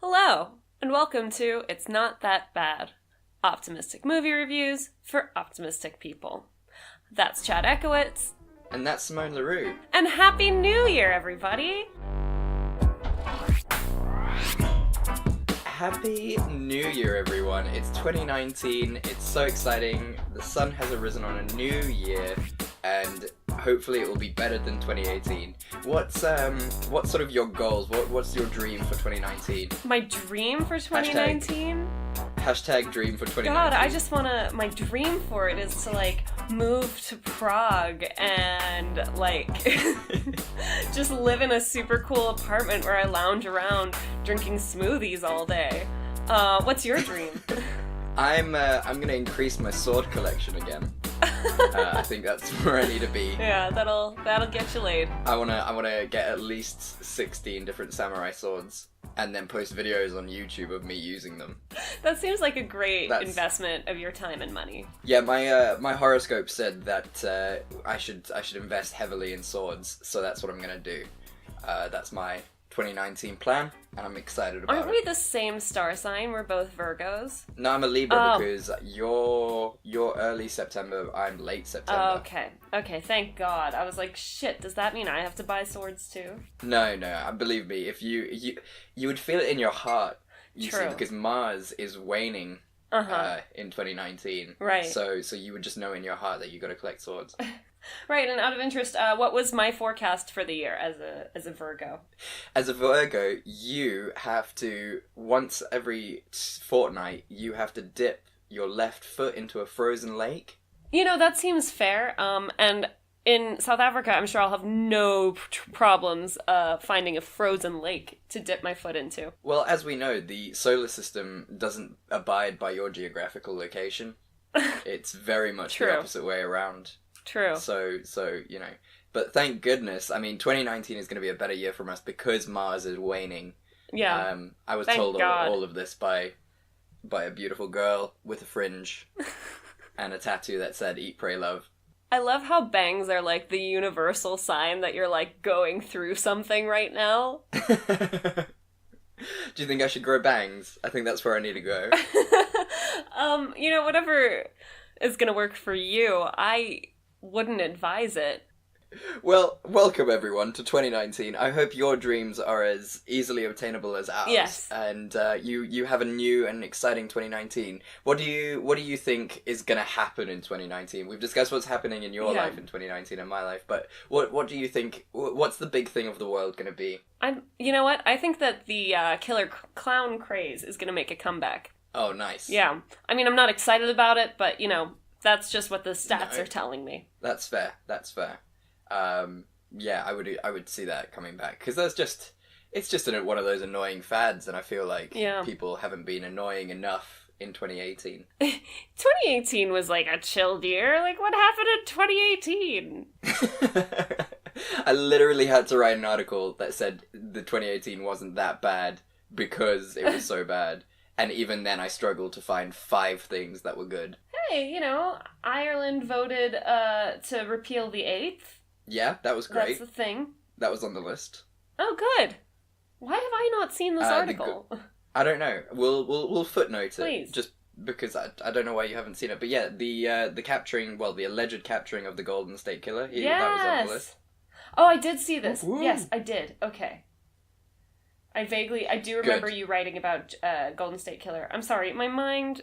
Hello, and welcome to It's Not That Bad, optimistic movie reviews for optimistic people. That's Chad Ekowitz. And that's Simone LaRue. And Happy New Year, everybody! Happy New Year, everyone. It's 2019. It's so exciting. The sun has arisen on a new year, and hopefully it will be better than 2018. What's sort of your goals? What's your dream for 2019? My dream for 2019? Hashtag dream for 2019. God, I just wanna... My dream for it is to, move to Prague and, just live in a super cool apartment where I lounge around drinking smoothies all day. What's your dream? I'm gonna increase my sword collection again. I think that's where I need to be. Yeah, that'll get you laid. I wanna get at least 16 different samurai swords, and then post videos on YouTube of me using them. That seems like a great investment of your time and money. Yeah, my horoscope said that I should invest heavily in swords, so that's what I'm gonna do. That's my 2019 plan, and I'm excited about it. Aren't we the same star sign? We're both Virgos. No, I'm a Libra because you're early September, I'm late September. Okay, thank God. I was like, shit, does that mean I have to buy swords too? No, believe me, if you would feel it in your heart, you True. see, because Mars is waning in 2019. Right. So you would just know in your heart that you got to collect swords. Right, and out of interest, what was my forecast for the year as a Virgo? As a Virgo, you have to, once every fortnight, you have to dip your left foot into a frozen lake. You know, that seems fair, and in South Africa, I'm sure I'll have no problems finding a frozen lake to dip my foot into. Well, as we know, the solar system doesn't abide by your geographical location. It's very much the opposite way around. True. So, you know, but thank goodness, I mean, 2019 is going to be a better year from us because Mars is waning. Yeah. I was told all of this by a beautiful girl with a fringe and a tattoo that said, "Eat, Pray, Love." I love how bangs are like the universal sign that you're going through something right now. Do you think I should grow bangs? I think that's where I need to go. Whatever is going to work for you, I wouldn't advise it. Well, welcome everyone to 2019. I hope your dreams are as easily obtainable as ours. Yes. And you have a new and exciting 2019. What do you think is going to happen in 2019? We've discussed what's happening in your life in 2019 and my life, but what do you think? What's the big thing of the world going to be? You know what? I think that the killer clown craze is going to make a comeback. Oh, nice. Yeah. I mean, I'm not excited about it, but that's just what the stats are telling me. That's fair. Yeah, I would see that coming back because it's just one of those annoying fads, and I feel like people haven't been annoying enough in 2018. 2018 was a chilled year. What happened in 2018? I literally had to write an article that said the 2018 wasn't that bad because it was so bad. And even then, I struggled to find 5 things that were good. Hey, Ireland voted to repeal the 8th. Yeah, that was great. That's the thing. That was on the list. Oh, good. Why have I not seen this article? I don't know. We'll footnote it. Please. Just because I don't know why you haven't seen it. But yeah, the alleged capturing of the Golden State Killer. Yes. That was on the list. Oh, I did see this. Ooh. Yes, I did. Okay. I do remember you writing about Golden State Killer. I'm sorry, my mind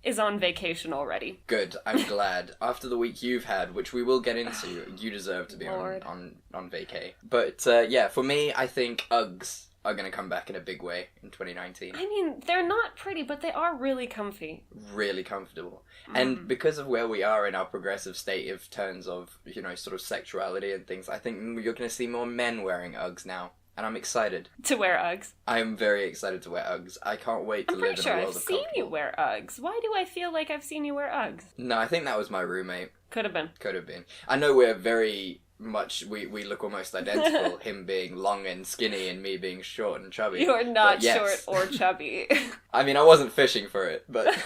is on vacation already. Good, I'm glad. After the week you've had, which we will get into, you deserve to be on vacay. But yeah, for me, I think Uggs are going to come back in a big way in 2019. I mean, they're not pretty, but they are really comfy. Really comfortable. And because of where we are in our progressive state of terms of, sort of sexuality and things, I think you're going to see more men wearing Uggs now. And I'm excited. To wear Uggs. I'm very excited to wear Uggs. I can't wait to live in a world of comfortable. I'm pretty sure I've seen you wear Uggs. Why do I feel like I've seen you wear Uggs? No, I think that was my roommate. Could have been. I know we're very much, we look almost identical, him being long and skinny and me being short and chubby. You are not short or chubby. I mean, I wasn't fishing for it, but...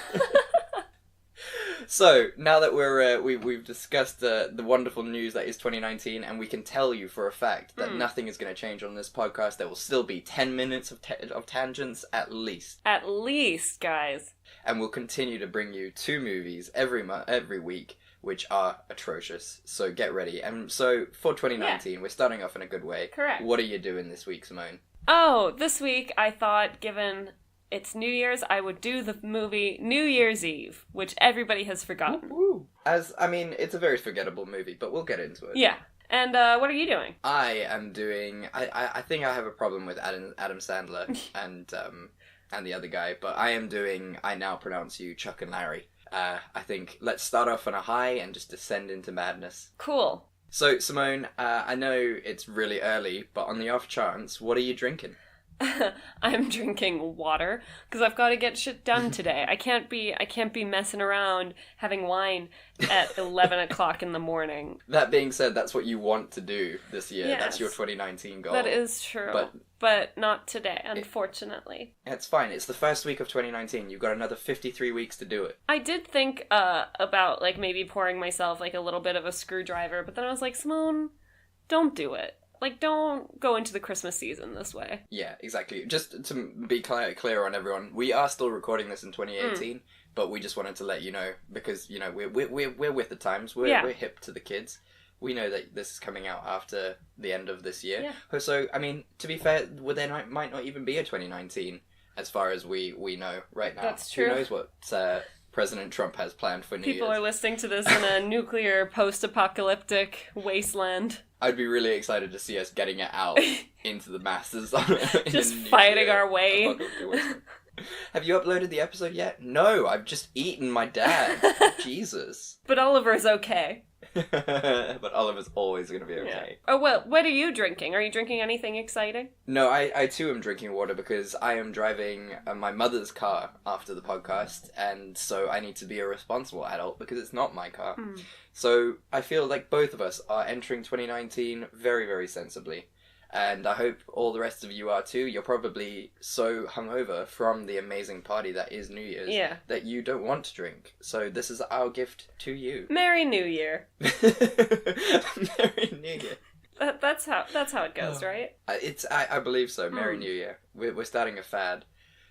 So now that we've discussed the wonderful news that is 2019, and we can tell you for a fact that nothing is going to change on this podcast. There will still be 10 minutes of tangents at least. At least, guys. And we'll continue to bring you 2 movies every week, which are atrocious. So get ready. And so for 2019, we're starting off in a good way. Correct. What are you doing this week, Simone? Oh, this week I thought, given it's New Year's, I would do the movie New Year's Eve, which everybody has forgotten. Woo-woo. It's a very forgettable movie, but we'll get into it. Yeah. And what are you doing? I am doing... I think I have a problem with Adam Sandler and the other guy, but I now pronounce you Chuck and Larry. I think let's start off on a high and just descend into madness. Cool. So, Simone, I know it's really early, but on the off chance, what are you drinking? I'm drinking water because I've got to get shit done today. I can't be messing around having wine at 11 o'clock in the morning. That being said, that's what you want to do this year. Yes. That's your 2019 goal. That is true. But not today, unfortunately. It's fine. It's the first week of 2019. You've got another 53 weeks to do it. I did think about like maybe pouring myself like a little bit of a screwdriver, but then I was like, Simone, don't do it. Like, don't go into the Christmas season this way. Yeah, exactly. Just to be clear on everyone, we are still recording this in 2018, but we just wanted to let you know because we're with the times. We're hip to the kids. We know that this is coming out after the end of this year. Yeah. So, I mean, to be fair, there might not even be a 2019 as far as we know right now. That's true. Who knows what President Trump has planned for New Year's. People are listening to this in a nuclear post-apocalyptic wasteland. I'd be really excited to see us getting it out into the masses. Just fighting our way. Have you uploaded the episode yet? No, I've just eaten my dad. Jesus. But Oliver's okay. But Oliver's always going to be okay. Yeah. Oh, well, what are you drinking? Are you drinking anything exciting? No, I too am drinking water because I am driving my mother's car after the podcast, and so I need to be a responsible adult because it's not my car. So I feel like both of us are entering 2019 very, very sensibly. And I hope all the rest of you are too. You're probably so hungover from the amazing party that is New Year's that you don't want to drink. So this is our gift to you. Merry New Year. Merry New Year. That's how it goes, right? I believe so. Merry New Year. We're starting a fad.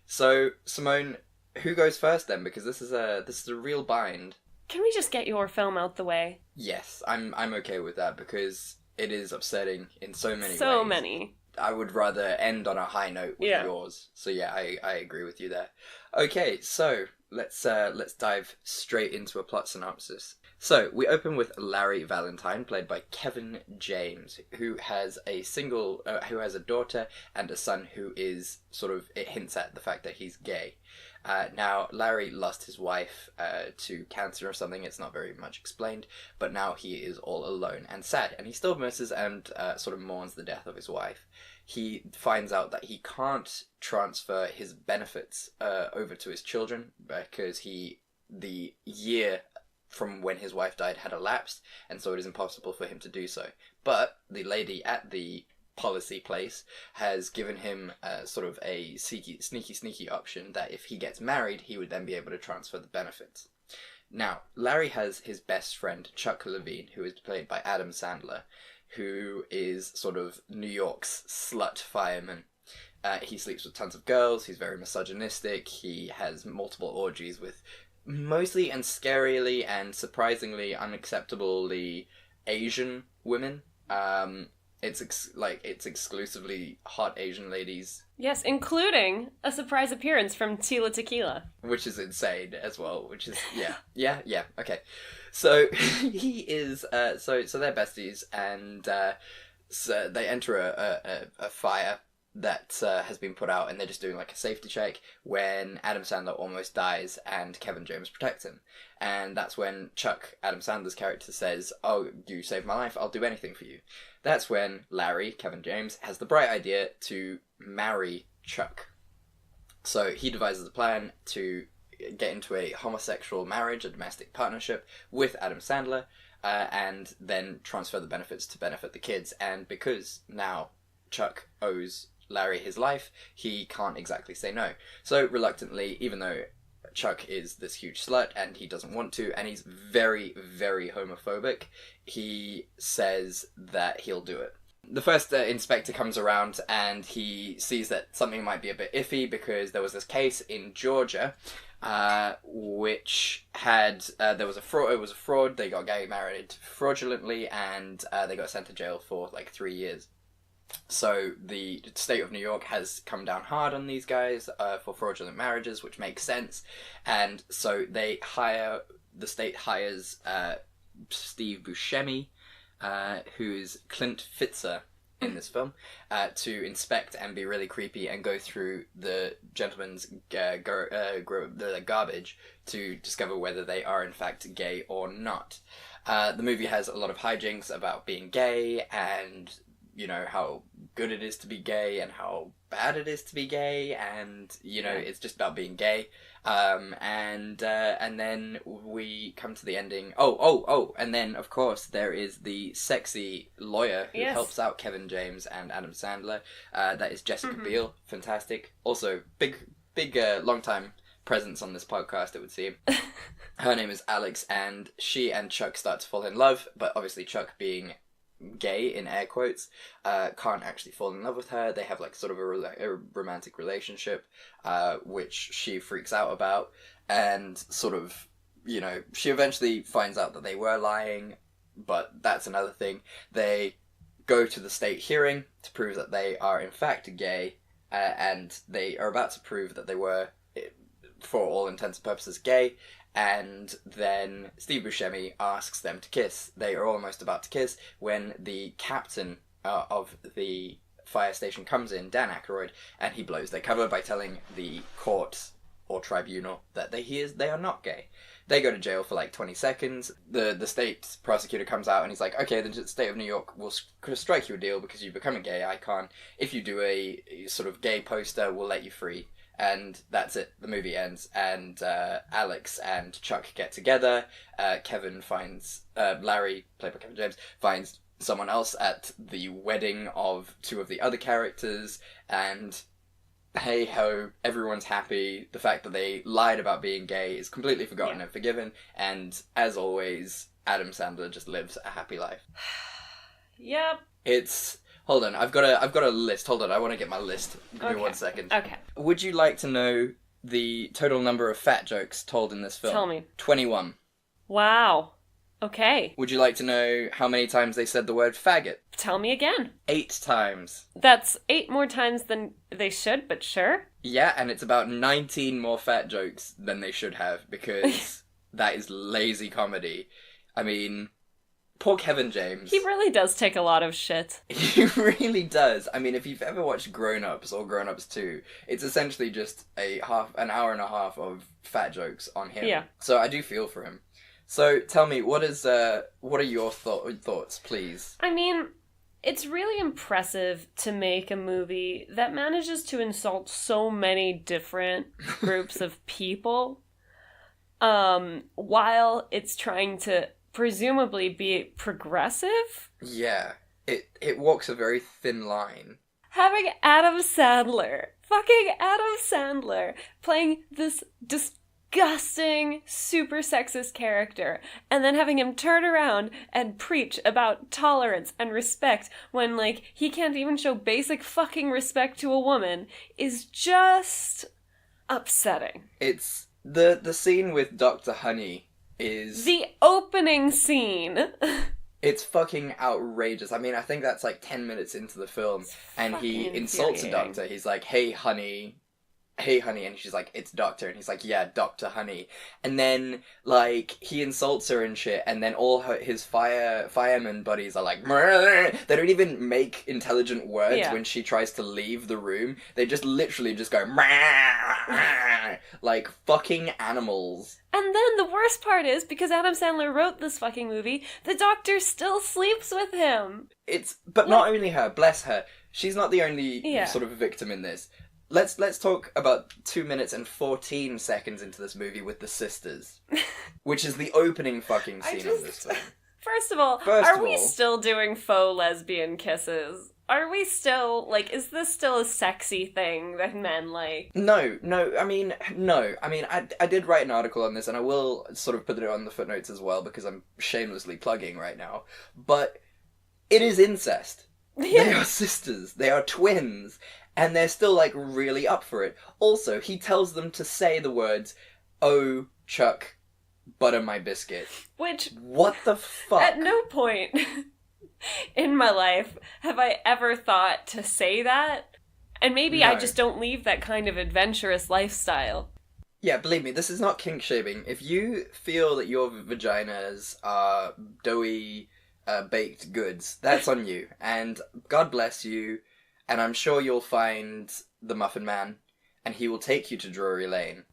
So Simone, who goes first then? Because this is a real bind. Can we just get your film out the way? Yes, I'm okay with that because it is upsetting in so many ways. So many. I would rather end on a high note with yours. So yeah, I agree with you there. Okay, so let's dive straight into a plot synopsis. So we open with Larry Valentine, played by Kevin James, who has a daughter and a son who is it hints at the fact that he's gay. Now, Larry lost his wife to cancer or something. It's not very much explained, but now he is all alone and sad, and he still misses and mourns the death of his wife. He finds out that he can't transfer his benefits over to his children because the year from when his wife died had elapsed, and so it is impossible for him to do so. But the lady at the policy place has given him a sneaky option that if he gets married, he would then be able to transfer the benefits. Now, Larry has his best friend, Chuck Levine, who is played by Adam Sandler, who is New York's slut fireman. He sleeps with tons of girls, he's very misogynistic, he has multiple orgies with mostly and scarily and surprisingly unacceptably Asian women. It's exclusively hot Asian ladies. Yes, including a surprise appearance from Tila Tequila. Which is insane as well, which is, yeah, okay. So, he is, so they're besties, and so they enter a fire that has been put out, and they're just doing a safety check when Adam Sandler almost dies and Kevin James protects him. And that's when Chuck, Adam Sandler's character, says, "Oh, you saved my life, I'll do anything for you." That's when Larry, Kevin James, has the bright idea to marry Chuck. So he devises a plan to get into a homosexual marriage, a domestic partnership, with Adam Sandler, and then transfer the benefits to benefit the kids. And because now Chuck owes Larry his life, he can't exactly say no. So reluctantly, even though Chuck is this huge slut and he doesn't want to, and he's very, very homophobic. He says that he'll do it. The first inspector comes around and he sees that something might be a bit iffy because there was this case in Georgia which had there was a fraud. It was a fraud. They got gay married fraudulently, and they got sent to jail for like 3 years. So the state of New York has come down hard on these guys for fraudulent marriages, which makes sense. And so the state hires Steve Buscemi, who's Clint Fitzer in this film, to inspect and be really creepy and go through the gentleman's the garbage to discover whether they are in fact gay or not. The movie has a lot of hijinks about being gay and, you know, how good it is to be gay and how bad it is to be gay, and, you know, it's just about being gay. And then we come to the ending. And then, of course, there is the sexy lawyer who helps out Kevin James and Adam Sandler. That is Jessica Biel. Fantastic. Also, big, long-time presence on this podcast, it would seem. Her name is Alex, and she and Chuck start to fall in love, but obviously Chuck, being gay in air quotes, can't actually fall in love with her. They have like sort of a romantic relationship, which she freaks out about, and sort of, you know, she eventually finds out that they were lying, but that's another thing. They go to the state hearing to prove that they are in fact gay, and they are about to prove that they were, for all intents and purposes, gay. And then Steve Buscemi asks them to kiss. They are almost about to kiss when the captain of the fire station comes in, Dan Aykroyd, and he blows their cover by telling the court or tribunal that they are not gay. They go to jail for like 20 seconds. The state prosecutor comes out and he's like, okay, the state of New York will strike you a deal because you've become a gay icon. If you do a sort of gay poster, we'll let you free. And that's it. The movie ends, and Alex and Chuck get together. Kevin finds Larry, played by Kevin James, finds someone else at the wedding of two of the other characters, and hey ho, everyone's happy. The fact that they lied about being gay is completely forgotten and forgiven, and as always, Adam Sandler just lives a happy life. Yep. It's... Hold on, I've got a list. Hold on, I want to get my list. Give me 1 second. Okay. Would you like to know the total number of fat jokes told in this film? Tell me. 21. Wow. Okay. Would you like to know how many times they said the word faggot? Tell me again. 8 times. That's 8 more times than they should, but sure. Yeah, and it's about 19 more fat jokes than they should have, because that is lazy comedy. I mean... Poor Kevin James. He really does take a lot of shit. He really does. I mean, if you've ever watched Grown Ups or Grown Ups 2, it's essentially just an hour and a half of fat jokes on him. Yeah. So I do feel for him. So tell me, what are your thoughts, please? I mean, it's really impressive to make a movie that manages to insult so many different groups of people, while it's trying to presumably be progressive? Yeah. It walks a very thin line. Having fucking Adam Sandler, playing this disgusting, super sexist character, and then having him turn around and preach about tolerance and respect when, like, he can't even show basic fucking respect to a woman is just upsetting. It's the scene with Dr. Honey is... The opening scene. It's fucking outrageous. I mean, I think that's like 10 minutes into the film, and he insults a doctor. He's like, hey, honey, and she's like, it's doctor, and he's like, yeah, Dr. Honey. And then, like, he insults her and shit, and then all his fireman buddies are like, Mrr. They don't even make intelligent words when she tries to leave the room. They just literally just go, Mrr. Like fucking animals. And then the worst part is, because Adam Sandler wrote this fucking movie, the doctor still sleeps with him. But not only her, bless her. She's not the only sort of victim in this. Let's talk about 2 minutes and 14 seconds into this movie with the sisters, which is the opening fucking scene of this film. First of all, are we still doing faux lesbian kisses? are we still, like, is this still a sexy thing that men like? No. I mean, I did write an article on this, and I will sort of put it on the footnotes as well, because I'm shamelessly plugging right now. But it is incest. Yeah. They are sisters. They are twins. And they're still, like, really up for it. Also, he tells them to say the words, "Oh, Chuck, butter my biscuit." Which... What the fuck? At no point in my life have I ever thought to say that. And maybe I No. just don't leave that kind of adventurous lifestyle. Yeah, believe me, this is not kink shaming. If you feel that your vaginas are doughy, baked goods, that's on you. And God bless you, and I'm sure you'll find the Muffin Man, and he will take you to Drury Lane.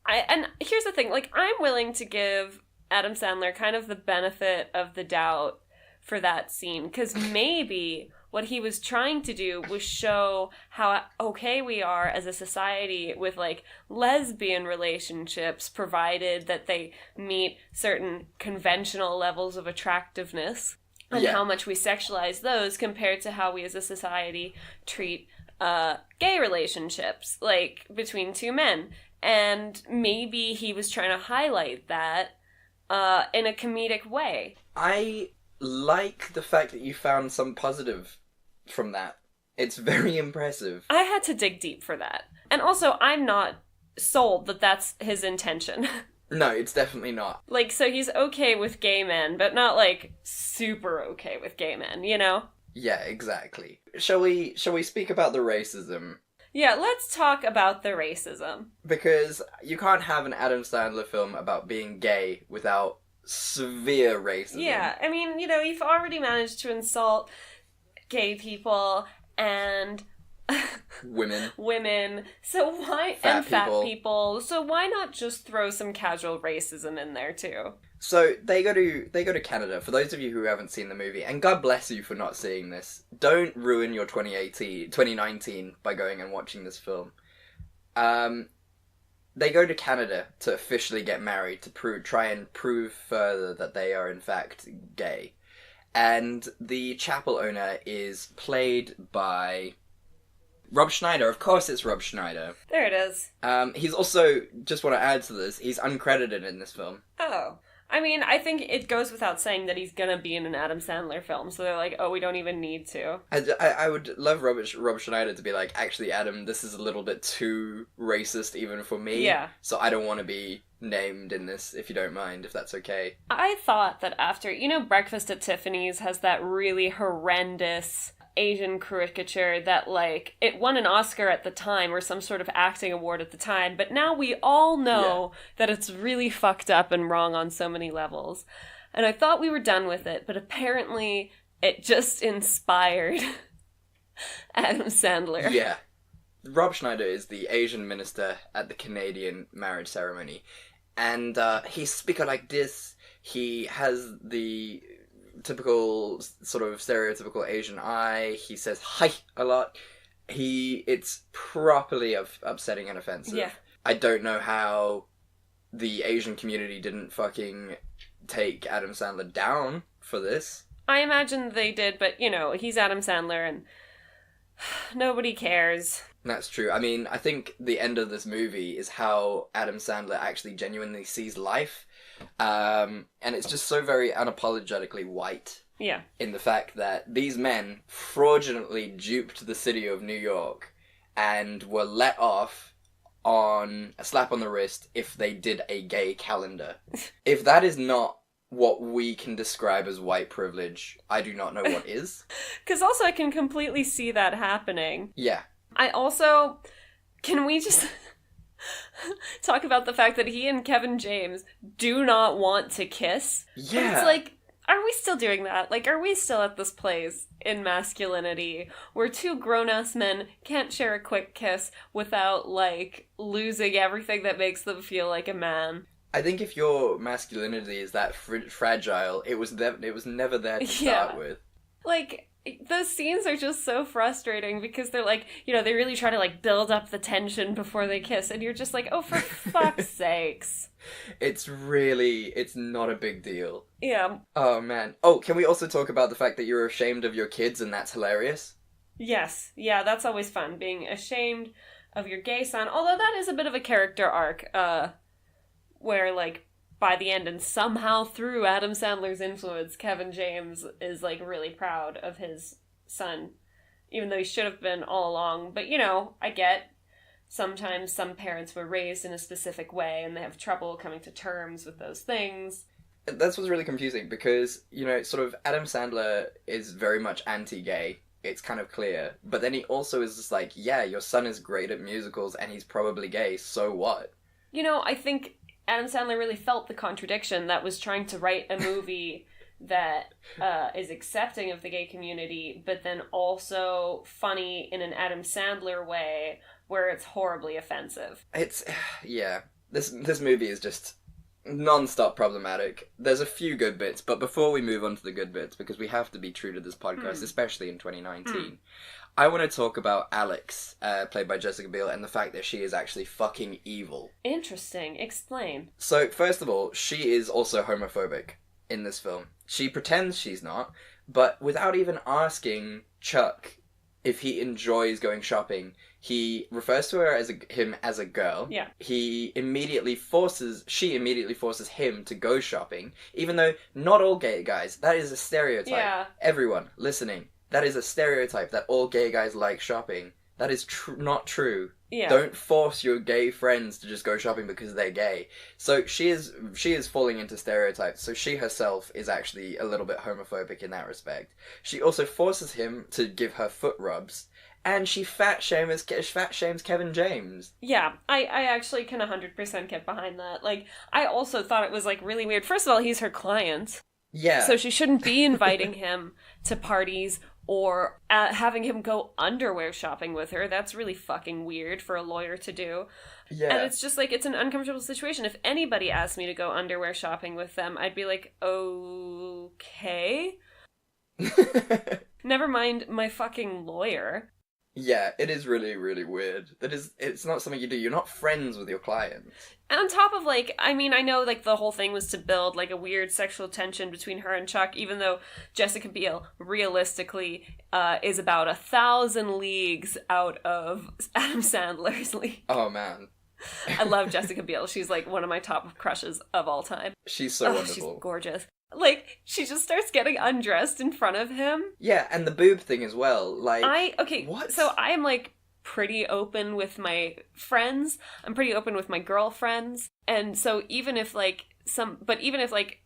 And here's the thing, like, I'm willing to give Adam Sandler kind of the benefit of the doubt for that scene, because maybe what he was trying to do was show how okay we are as a society with, like, lesbian relationships, provided that they meet certain conventional levels of attractiveness, and how much we sexualize those compared to how we as a society treat gay relationships, like, between two men. And maybe he was trying to highlight that in a comedic way. I like the fact that you found some positive from that. It's very impressive. I had to dig deep for that. And also, I'm not sold that that's his intention. No, it's definitely not. Like, so he's okay with gay men, but not, like, super okay with gay men, you know? Yeah, exactly. Shall we speak about the racism? Yeah, let's talk about the racism. Because you can't have an Adam Sandler film about being gay without severe racism. Yeah, I mean, you know, you've already managed to insult gay people and women, so why fat and fat people, so why not just throw some casual racism in there too? So they go to Canada. For those of you who haven't seen the movie, and God bless you for not seeing this, don't ruin your 2019 by going and watching this film. They go to Canada to officially get married, to try and prove further that they are in fact gay. And the chapel owner is played by Rob Schneider. Of course it's Rob Schneider. There it is. He's also, just want to add to this, he's uncredited in this film. Oh. I mean, I think it goes without saying that he's gonna be in an Adam Sandler film, so they're like, oh, we don't even need to. I would love Rob Schneider to be like, actually, Adam, this is a little bit too racist even for me. Yeah. So I don't want to be named in this, if you don't mind, if that's okay. I thought that after, you know, Breakfast at Tiffany's has that really horrendous Asian caricature that, like, it won an Oscar at the time or some sort of acting award at the time, but now we all know that it's really fucked up and wrong on so many levels. And I thought we were done with it, but apparently it just inspired Adam Sandler. Yeah. Rob Schneider is the Asian minister at the Canadian marriage ceremony. And he speaks like this. He has the typical sort of stereotypical Asian eye. He says hi a lot. It's properly upsetting and offensive. Yeah. I don't know how the Asian community didn't fucking take Adam Sandler down for this. I imagine they did, but, you know, he's Adam Sandler and nobody cares. That's true. I mean, I think the end of this movie is how Adam Sandler actually genuinely sees life. And it's just so very unapologetically white. Yeah. In the fact that these men fraudulently duped the city of New York and were let off on a slap on the wrist if they did a gay calendar. If that is not what we can describe as white privilege, I do not know what is. Because also I can completely see that happening. Yeah. I also... Can we just talk about the fact that he and Kevin James do not want to kiss? Yeah. It's like, are we still doing that? Like, are we still at this place in masculinity where two grown-ass men can't share a quick kiss without, like, losing everything that makes them feel like a man? I think if your masculinity is that fragile, it was never there to start with. Like, those scenes are just so frustrating because they're like, they really try to like build up the tension before they kiss, and you're just like, oh, for fuck's sakes. It's not a big deal. Yeah. Oh, man. Oh, can we also talk about the fact that you're ashamed of your kids and that's hilarious? Yes. Yeah, that's always fun, being ashamed of your gay son, although that is a bit of a character arc, where, like, by the end, and somehow through Adam Sandler's influence, Kevin James is, like, really proud of his son, even though he should have been all along. But, I get sometimes some parents were raised in a specific way and they have trouble coming to terms with those things. That's what's really confusing, because, sort of Adam Sandler is very much anti-gay. It's kind of clear. But then he also is just like, yeah, your son is great at musicals and he's probably gay, so what? I think Adam Sandler really felt the contradiction that was trying to write a movie that is accepting of the gay community, but then also funny in an Adam Sandler way where it's horribly offensive. Yeah. This movie is just non-stop problematic. There's a few good bits, but before we move on to the good bits, because we have to be true to this podcast, especially in 2019, I want to talk about Alex, played by Jessica Biel, and the fact that she is actually fucking evil. Interesting. Explain. So, first of all, she is also homophobic in this film. She pretends she's not, but without even asking Chuck if he enjoys going shopping, he refers to her him as a girl. Yeah. She immediately forces him to go shopping, even though not all gay guys. That is a stereotype. Yeah. Everyone listening, that is a stereotype that all gay guys like shopping. That is not true. Yeah. Don't force your gay friends to just go shopping because they're gay. So she is falling into stereotypes. So she herself is actually a little bit homophobic in that respect. She also forces him to give her foot rubs, and she fat shames Kevin James. Yeah, I actually can 100% get behind that. Like, I also thought it was, like, really weird. First of all, he's her client. Yeah. So she shouldn't be inviting him to parties or having him go underwear shopping with her. That's really fucking weird for a lawyer to do. Yeah. And it's just like, it's an uncomfortable situation. If anybody asked me to go underwear shopping with them, I'd be like, okay. Never mind my fucking lawyer. Yeah, it is really, really weird. It's not something you do. You're not friends with your clients. And on top of, like, I mean, I know, like, the whole thing was to build, like, a weird sexual tension between her and Chuck, even though Jessica Biel, realistically, is about 1,000 leagues out of Adam Sandler's league. Oh, man. I love Jessica Biel. She's, like, one of my top crushes of all time. She's so wonderful. She's gorgeous. Like, she just starts getting undressed in front of him. Yeah, and the boob thing as well. Like, what? So I am, like, pretty open with my friends. I'm pretty open with my girlfriends. And so even if, like,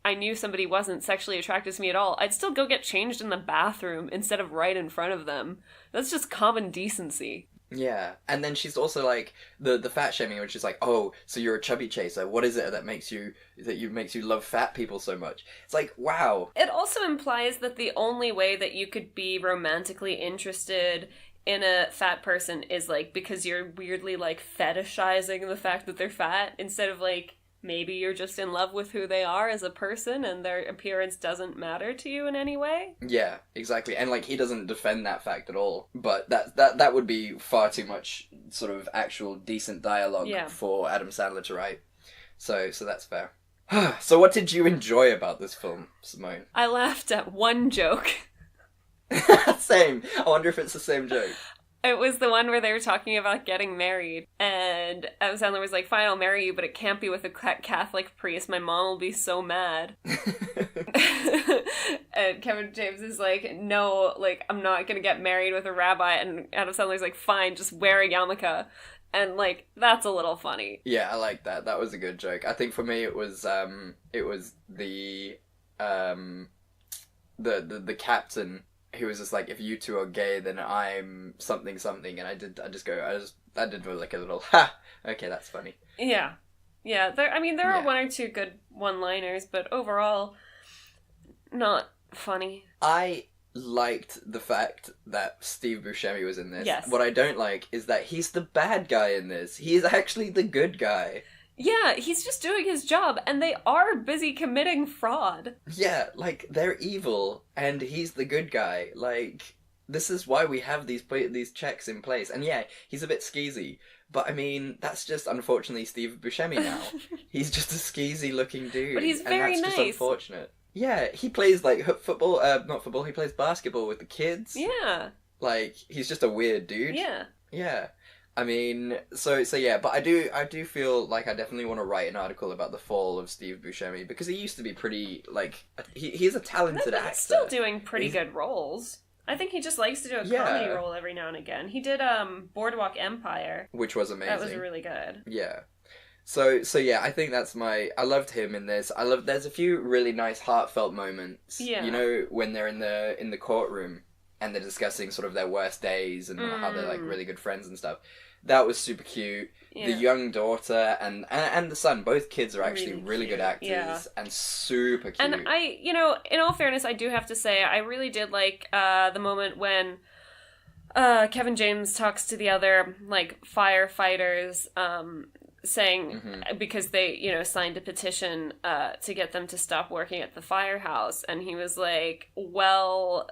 I knew somebody wasn't sexually attracted to me at all, I'd still go get changed in the bathroom instead of right in front of them. That's just common decency. Yeah, and then she's also like the fat shaming, which is like, oh, so you're a chubby chaser. What is it that makes you love fat people so much? It's like, wow. It also implies that the only way that you could be romantically interested in a fat person is like because you're weirdly like fetishizing the fact that they're fat instead of like maybe you're just in love with who they are as a person and their appearance doesn't matter to you in any way. Yeah, exactly. And, like, he doesn't defend that fact at all. But that would be far too much sort of actual decent dialogue for Adam Sandler to write. So that's fair. So what did you enjoy about this film, Simone? I laughed at one joke. Same. I wonder if it's the same joke. It was the one where they were talking about getting married, and Adam Sandler was like, fine, I'll marry you, but it can't be with a Catholic priest. My mom will be so mad. And Kevin James is like, no, like, I'm not gonna get married with a rabbi, and Adam Sandler's like, fine, just wear a yarmulke. And, like, that's a little funny. Yeah, I like that. That was a good joke. I think for me it was the captain who was just like, if you two are gay, then I'm something, and I did like a little, ha, okay, that's funny. Yeah. Yeah, there are one or two good one-liners, but overall, not funny. I liked the fact that Steve Buscemi was in this. Yes. What I don't like is that he's the bad guy in this. He is actually the good guy. Yeah, he's just doing his job, and they are busy committing fraud. Yeah, like, they're evil, and he's the good guy. Like, this is why we have these checks in place. And yeah, he's a bit skeezy, but I mean, that's just unfortunately Steve Buscemi now. He's just a skeezy-looking dude. But he's very and that's nice. just unfortunate. Yeah, he plays, like, football, not football, he plays basketball with the kids. Yeah. Like, he's just a weird dude. Yeah. Yeah. I mean, so yeah, but I do feel like I definitely want to write an article about the fall of Steve Buscemi, because he used to be pretty, like, he's a talented actor. He's still doing pretty good roles. I think he just likes to do a comedy role every now and again. He did Boardwalk Empire, which was amazing. That was really good. Yeah. So yeah, I think that's I loved him in this. There's a few really nice heartfelt moments. Yeah. You know, when they're in the courtroom and they're discussing sort of their worst days and how they're like really good friends and stuff. That was super cute. Yeah. The young daughter and the son, both kids are actually really good actors and super cute. And I, in all fairness, I do have to say, I really did like the moment when Kevin James talks to the other, like, firefighters, saying, because they, signed a petition to get them to stop working at the firehouse, and he was like, well,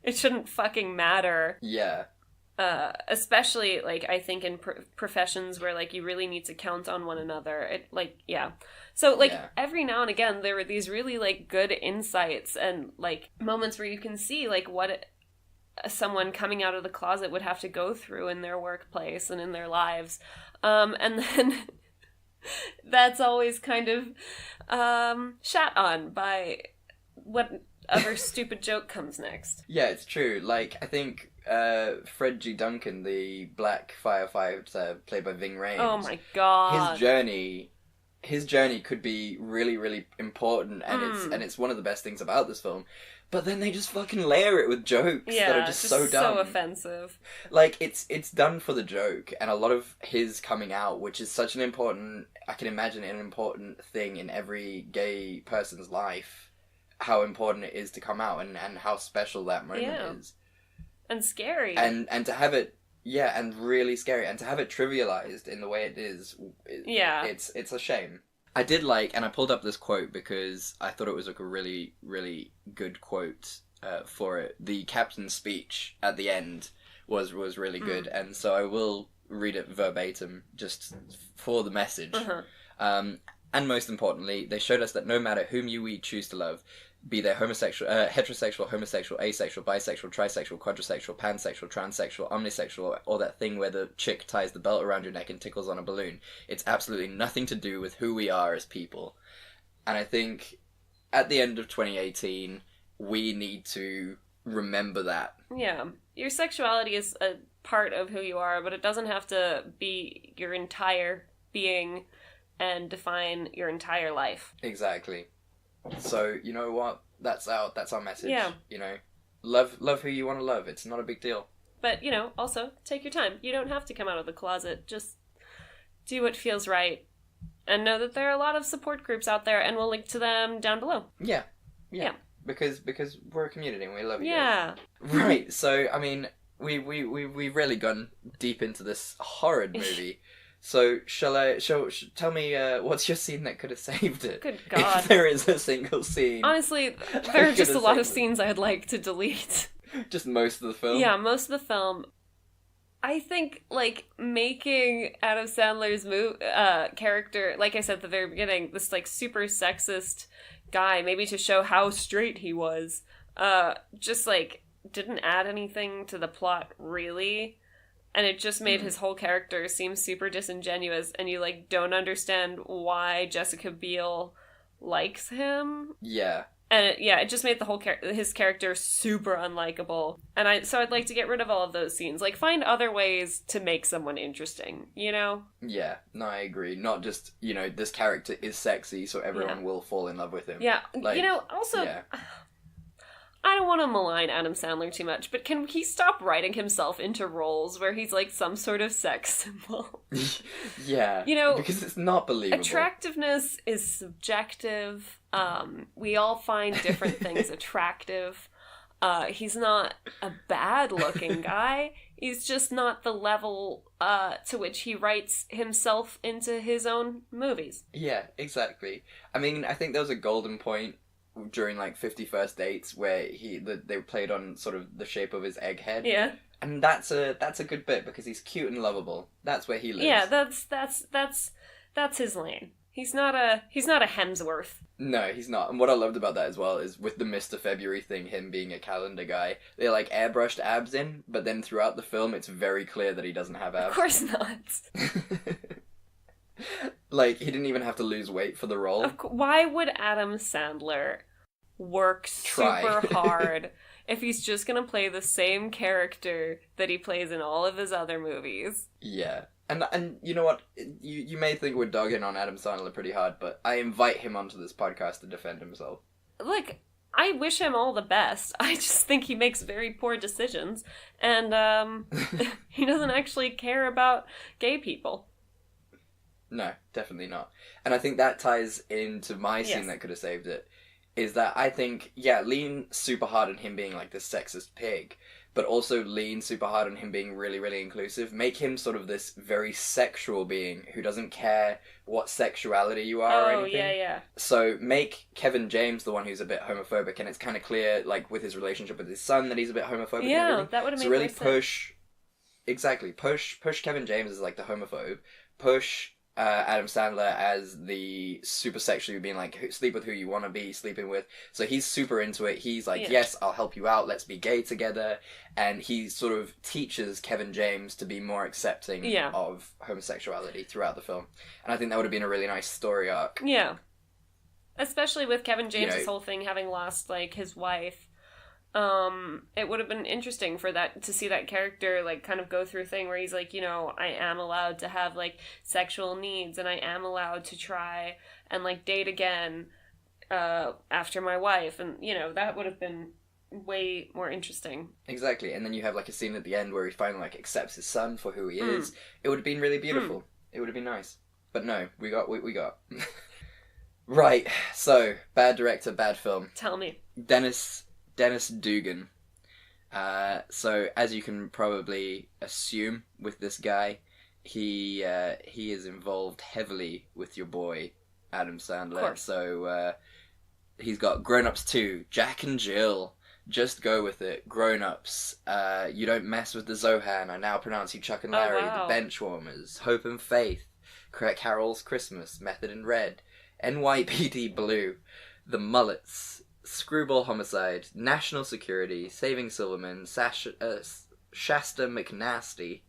it shouldn't fucking matter. Yeah. Especially, like, I think in professions where, like, you really need to count on one another. So, like, every now and again, there were these really, like, good insights and, like, moments where you can see, like, what someone coming out of the closet would have to go through in their workplace and in their lives. And then that's always kind of shat on by what other stupid joke comes next. Yeah, it's true. Like, I think Fred G. Duncan, the black firefighter played by Ving Rhames. Oh my god. His journey could be really, really important, and it's one of the best things about this film. But then they just fucking layer it with jokes that are just so dumb. So offensive. Like, it's done for the joke, and a lot of his coming out, which is such an important thing in every gay person's life, how important it is to come out and how special that moment is. And scary. And to have it, and really scary. And to have it trivialized in the way it is, it's a shame. I did like, and I pulled up this quote because I thought it was like a really, really good quote for it. The captain's speech at the end was really good, and so I will read it verbatim just for the message. And most importantly, they showed us that no matter whom we choose to love, be they heterosexual, homosexual, asexual, bisexual, trisexual, quadrisexual, pansexual, transsexual, omnisexual, or that thing where the chick ties the belt around your neck and tickles on a balloon. It's absolutely nothing to do with who we are as people. And I think at the end of 2018, we need to remember that. Yeah. Your sexuality is a part of who you are, but it doesn't have to be your entire being and define your entire life. Exactly. So, you know what? That's our message. Yeah. You know, love who you want to love. It's not a big deal. But, also, take your time. You don't have to come out of the closet. Just do what feels right. And know that there are a lot of support groups out there, and we'll link to them down below. Yeah. Because we're a community and we love you guys. Yeah. Right, so, I mean, we've really gone deep into this horrid movie. So, tell me, what's your scene that could have saved it? Good God. If there is a single scene. Honestly, there are just a lot of scenes I'd like to delete. Just most of the film? Yeah, most of the film. I think, like, making Adam Sandler's character, like I said at the very beginning, this, like, super sexist guy, maybe to show how straight he was, just, like, didn't add anything to the plot, really. And it just made his whole character seem super disingenuous, and you, like, don't understand why Jessica Biel likes him. Yeah. And it just made his character super unlikable. And I'd like to get rid of all of those scenes. Like, find other ways to make someone interesting, you know? Yeah, no, I agree. Not just, this character is sexy, so everyone will fall in love with him. Yeah, like, also... Yeah. I don't want to malign Adam Sandler too much, but can he stop writing himself into roles where he's like some sort of sex symbol? Yeah. Because it's not believable. Attractiveness is subjective. We all find different things attractive. He's not a bad looking guy. He's just not the level to which he writes himself into his own movies. Yeah, exactly. I mean, I think there was a golden point during, like, 50 First Dates where they played on sort of the shape of his egghead. Yeah. And that's a good bit because he's cute and lovable. That's where he lives. Yeah, that's his lane. He's not a Hemsworth. No, he's not. And what I loved about that as well is with the Mr. February thing, him being a calendar guy, they like airbrushed abs in, but then throughout the film it's very clear that he doesn't have abs. Of course not. Like, he didn't even have to lose weight for the role. Why would Adam Sandler work super hard if he's just gonna play the same character that he plays in all of his other movies? Yeah. And you know what? You may think we're dogging on Adam Sandler pretty hard, but I invite him onto this podcast to defend himself. Look, I wish him all the best. I just think he makes very poor decisions, and he doesn't actually care about gay people. No, definitely not. And I think that ties into my scene that could have saved it, is that I think, lean super hard on him being like this sexist pig, but also lean super hard on him being really, really inclusive. Make him sort of this very sexual being who doesn't care what sexuality you are or anything. Yeah. So make Kevin James the one who's a bit homophobic, and it's kind of clear, like, with his relationship with his son, that he's a bit homophobic and everything. That would have made so really more sense. push Kevin James as, like, the homophobe. Push Adam Sandler as the super sexually being like, sleep with who you want to be sleeping with. So he's super into it. He's like, yes, I'll help you out. Let's be gay together. And he sort of teaches Kevin James to be more accepting of homosexuality throughout the film. And I think that would have been a really nice story arc. Yeah. Especially with Kevin James' whole thing having lost, like, his wife. It would have been interesting to see that character, like, kind of go through a thing where he's like, I am allowed to have, like, sexual needs, and I am allowed to try and, like, date again, after my wife, and, that would have been way more interesting. Exactly, and then you have, like, a scene at the end where he finally, like, accepts his son for who he is. It would have been really beautiful. It would have been nice. But no, we got what we got. Right, so, bad director, bad film. Tell me. Dennis Dugan. So as you can probably assume with this guy, he is involved heavily with your boy Adam Sandler. Of course. So he's got Grown Ups 2, Jack and Jill, Just Go With It, Grown Ups, You Don't Mess With the Zohan, I Now Pronounce You Chuck and Larry, The Benchwarmers, Hope and Faith, Carol's Christmas, Method in Red, NYPD Blue, The Mullets, Screwball Homicide, National Security, Saving Silverman, Shasta McNasty.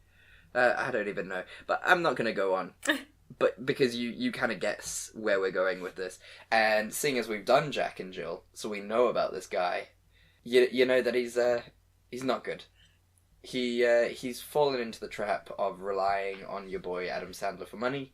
I don't even know, but I'm not going to go on. But because you kind of guess where we're going with this, and seeing as we've done Jack and Jill, so we know about this guy, you know that he's not good. He's fallen into the trap of relying on your boy Adam Sandler for money.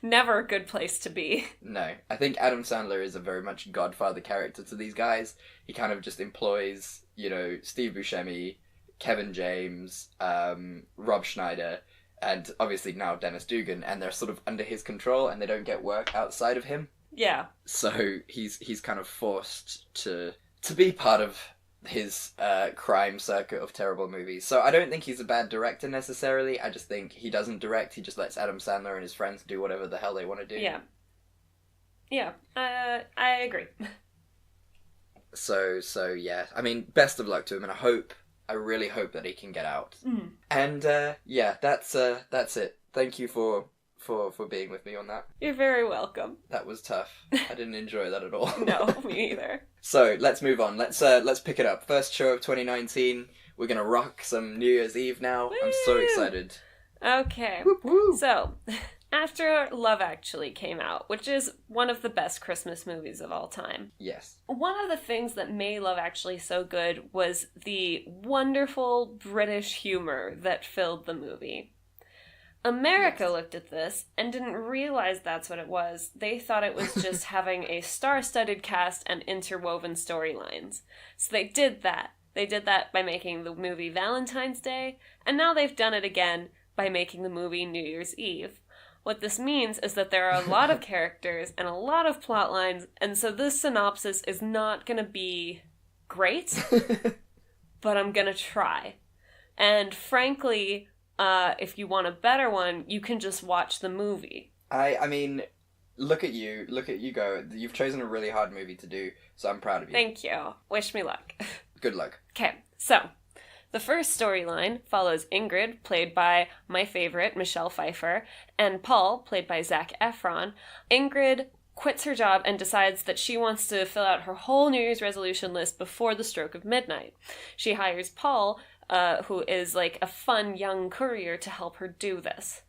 Never a good place to be. No. I think Adam Sandler is a very much Godfather character to these guys. He kind of just employs, Steve Buscemi, Kevin James, Rob Schneider, and obviously now Dennis Dugan, and they're sort of under his control and they don't get work outside of him. Yeah. So he's kind of forced to be part of his crime circuit of terrible movies. So I don't think he's a bad director necessarily. I just think he doesn't direct. He just lets Adam Sandler and his friends do whatever the hell they want to do. Yeah. I agree. So yeah. I mean, best of luck to him, and I really hope that he can get out. And that's it. Thank you for being with me on that. You're very welcome. That was tough. I didn't enjoy that at all. No, me either. So let's move on. Let's pick it up. First show of 2019. We're gonna rock some New Year's Eve now. Woo! I'm so excited. Okay. Whoop, whoop. So, after Love Actually came out, which is one of the best Christmas movies of all time. Yes. One of the things that made Love Actually so good was the wonderful British humor that filled the movie. America looked at this and didn't realize that's what it was. They thought it was just having a star-studded cast and interwoven storylines. So they did that. They did that by making the movie Valentine's Day, and now they've done it again by making the movie New Year's Eve. What this means is that there are a lot of characters and a lot of plot lines, and so this synopsis is not going to be great, but I'm going to try. And frankly, if you want a better one, you can just watch the movie. I mean, look at you go. You've chosen a really hard movie to do, so I'm proud of you. Thank you. Wish me luck. Good luck. Okay, so the first storyline follows Ingrid, played by my favorite, Michelle Pfeiffer, and Paul, played by Zac Efron. Ingrid quits her job and decides that she wants to fill out her whole New Year's resolution list before the stroke of midnight. She hires Paul, who is like a fun young courier, to help her do this.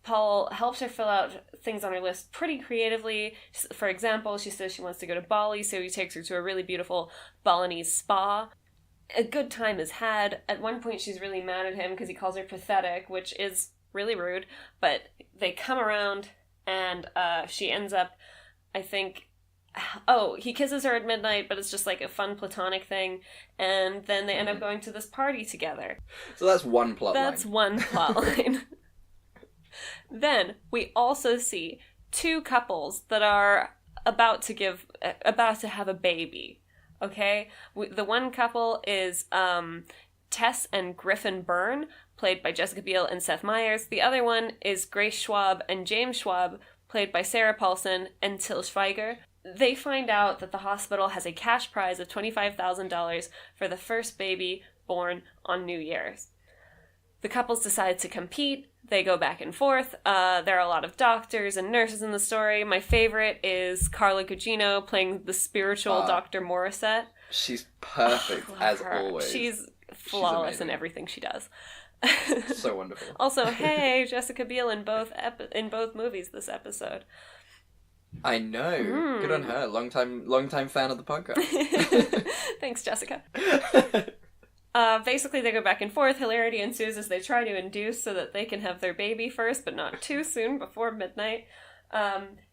Paul helps her fill out things on her list pretty creatively. For example, she says she wants to go to Bali, so he takes her to a really beautiful Balinese spa. A good time is had. At one point, she's really mad at him because he calls her pathetic, which is really rude, but they come around, and she ends up, I think... Oh, he kisses her at midnight, but it's just like a fun platonic thing, and then they end up going to this party together. So that's one plot line. That's one plot line. Then we also see two couples that are about to have a baby. Okay? The one couple is Tess and Griffin Byrne, played by Jessica Biel and Seth Meyers. The other one is Grace Schwab and James Schwab, played by Sarah Paulson and Till Schweiger. They find out that the hospital has a cash prize of $25,000 for the first baby born on New Year's. The couples decide to compete. They go back and forth. There are a lot of doctors and nurses in the story. My favorite is Carla Gugino playing the spiritual Dr. Morissette. She's perfect, as her. always. She's flawless in everything she does. So wonderful. Also, hey, Jessica Biel in both movies this episode. I know. Good on her. Long time fan of the podcast. Thanks, Jessica. Basically, they go back and forth. Hilarity ensues as they try to induce so that they can have their baby first, but not too soon before midnight.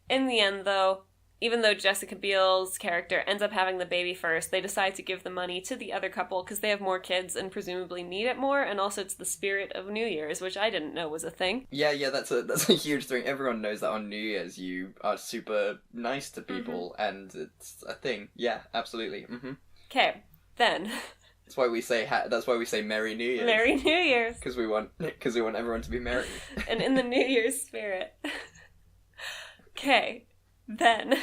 In the end, though, even though Jessica Biel's character ends up having the baby first, they decide to give the money to the other couple because they have more kids and presumably need it more, and also it's the spirit of New Year's, which I didn't know was a thing. Yeah, that's a huge thing. Everyone knows that on New Year's you are super nice to people, and it's a thing. Yeah, absolutely. Okay, then... That's why we say Merry New Year's. Merry New Year's. Because we want everyone to be merry. And in the New Year's spirit. Okay, then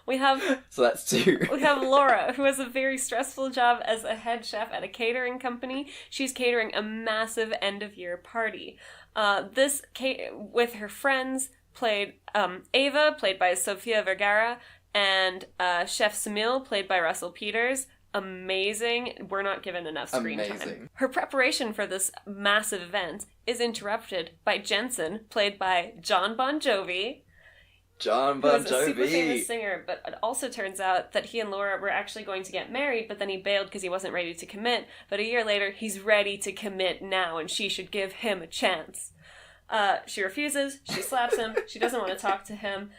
we have... So that's two. We have Laura, who has a very stressful job as a head chef at a catering company. She's catering a massive end-of-year party. With her friends, played Ava, played by Sofia Vergara, and Chef Samil, played by Russell Peters. Amazing. We're not given enough screen time. Her preparation for this massive event is interrupted by Jensen, played by John Bon Jovi. John Bon Jovi. Who is a super famous singer, but it also turns out that he and Laura were actually going to get married, but then he bailed because he wasn't ready to commit. But a year later, he's ready to commit now, and she should give him a chance. She refuses. She slaps him. She doesn't want to talk to him.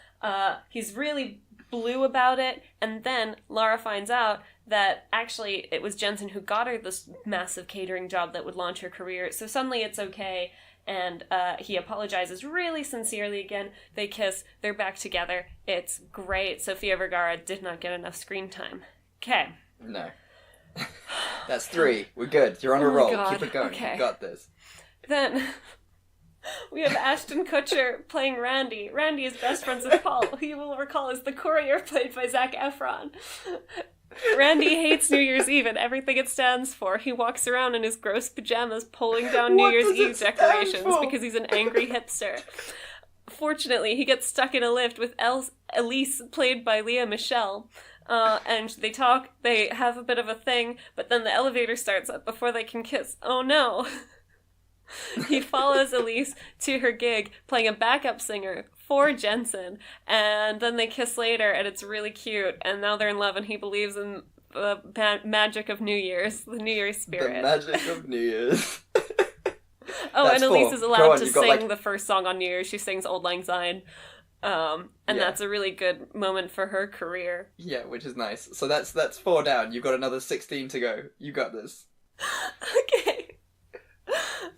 He's really blue about it, and then Laura finds out that actually it was Jensen who got her this massive catering job that would launch her career, so suddenly it's okay, and he apologizes really sincerely again. They kiss, they're back together, it's great. Sofia Vergara did not get enough screen time. Okay. No. That's three. We're good. You're on a roll. God. Keep it going. Okay. You got this. Then... we have Ashton Kutcher playing Randy. Randy is best friends with Paul, who you will recall is the courier played by Zac Efron. Randy hates New Year's Eve and everything it stands for. He walks around in his gross pajamas pulling down New Year's Eve decorations because he's an angry hipster. Fortunately, he gets stuck in a lift with Elise, played by Lea Michele. And they talk, they have a bit of a thing, but then the elevator starts up before they can kiss. Oh no! He follows Elise to her gig, playing a backup singer for Jensen, and then they kiss later, and it's really cute, and now they're in love, and he believes in the magic of New Year's, the New Year's spirit. The magic of New Year's. And Elise is allowed to sing the first song on New Year's. She sings Auld Lang Syne, and that's a really good moment for her career. Yeah, which is nice. So that's 4 down. You've got another 16 to go. You got this. Okay.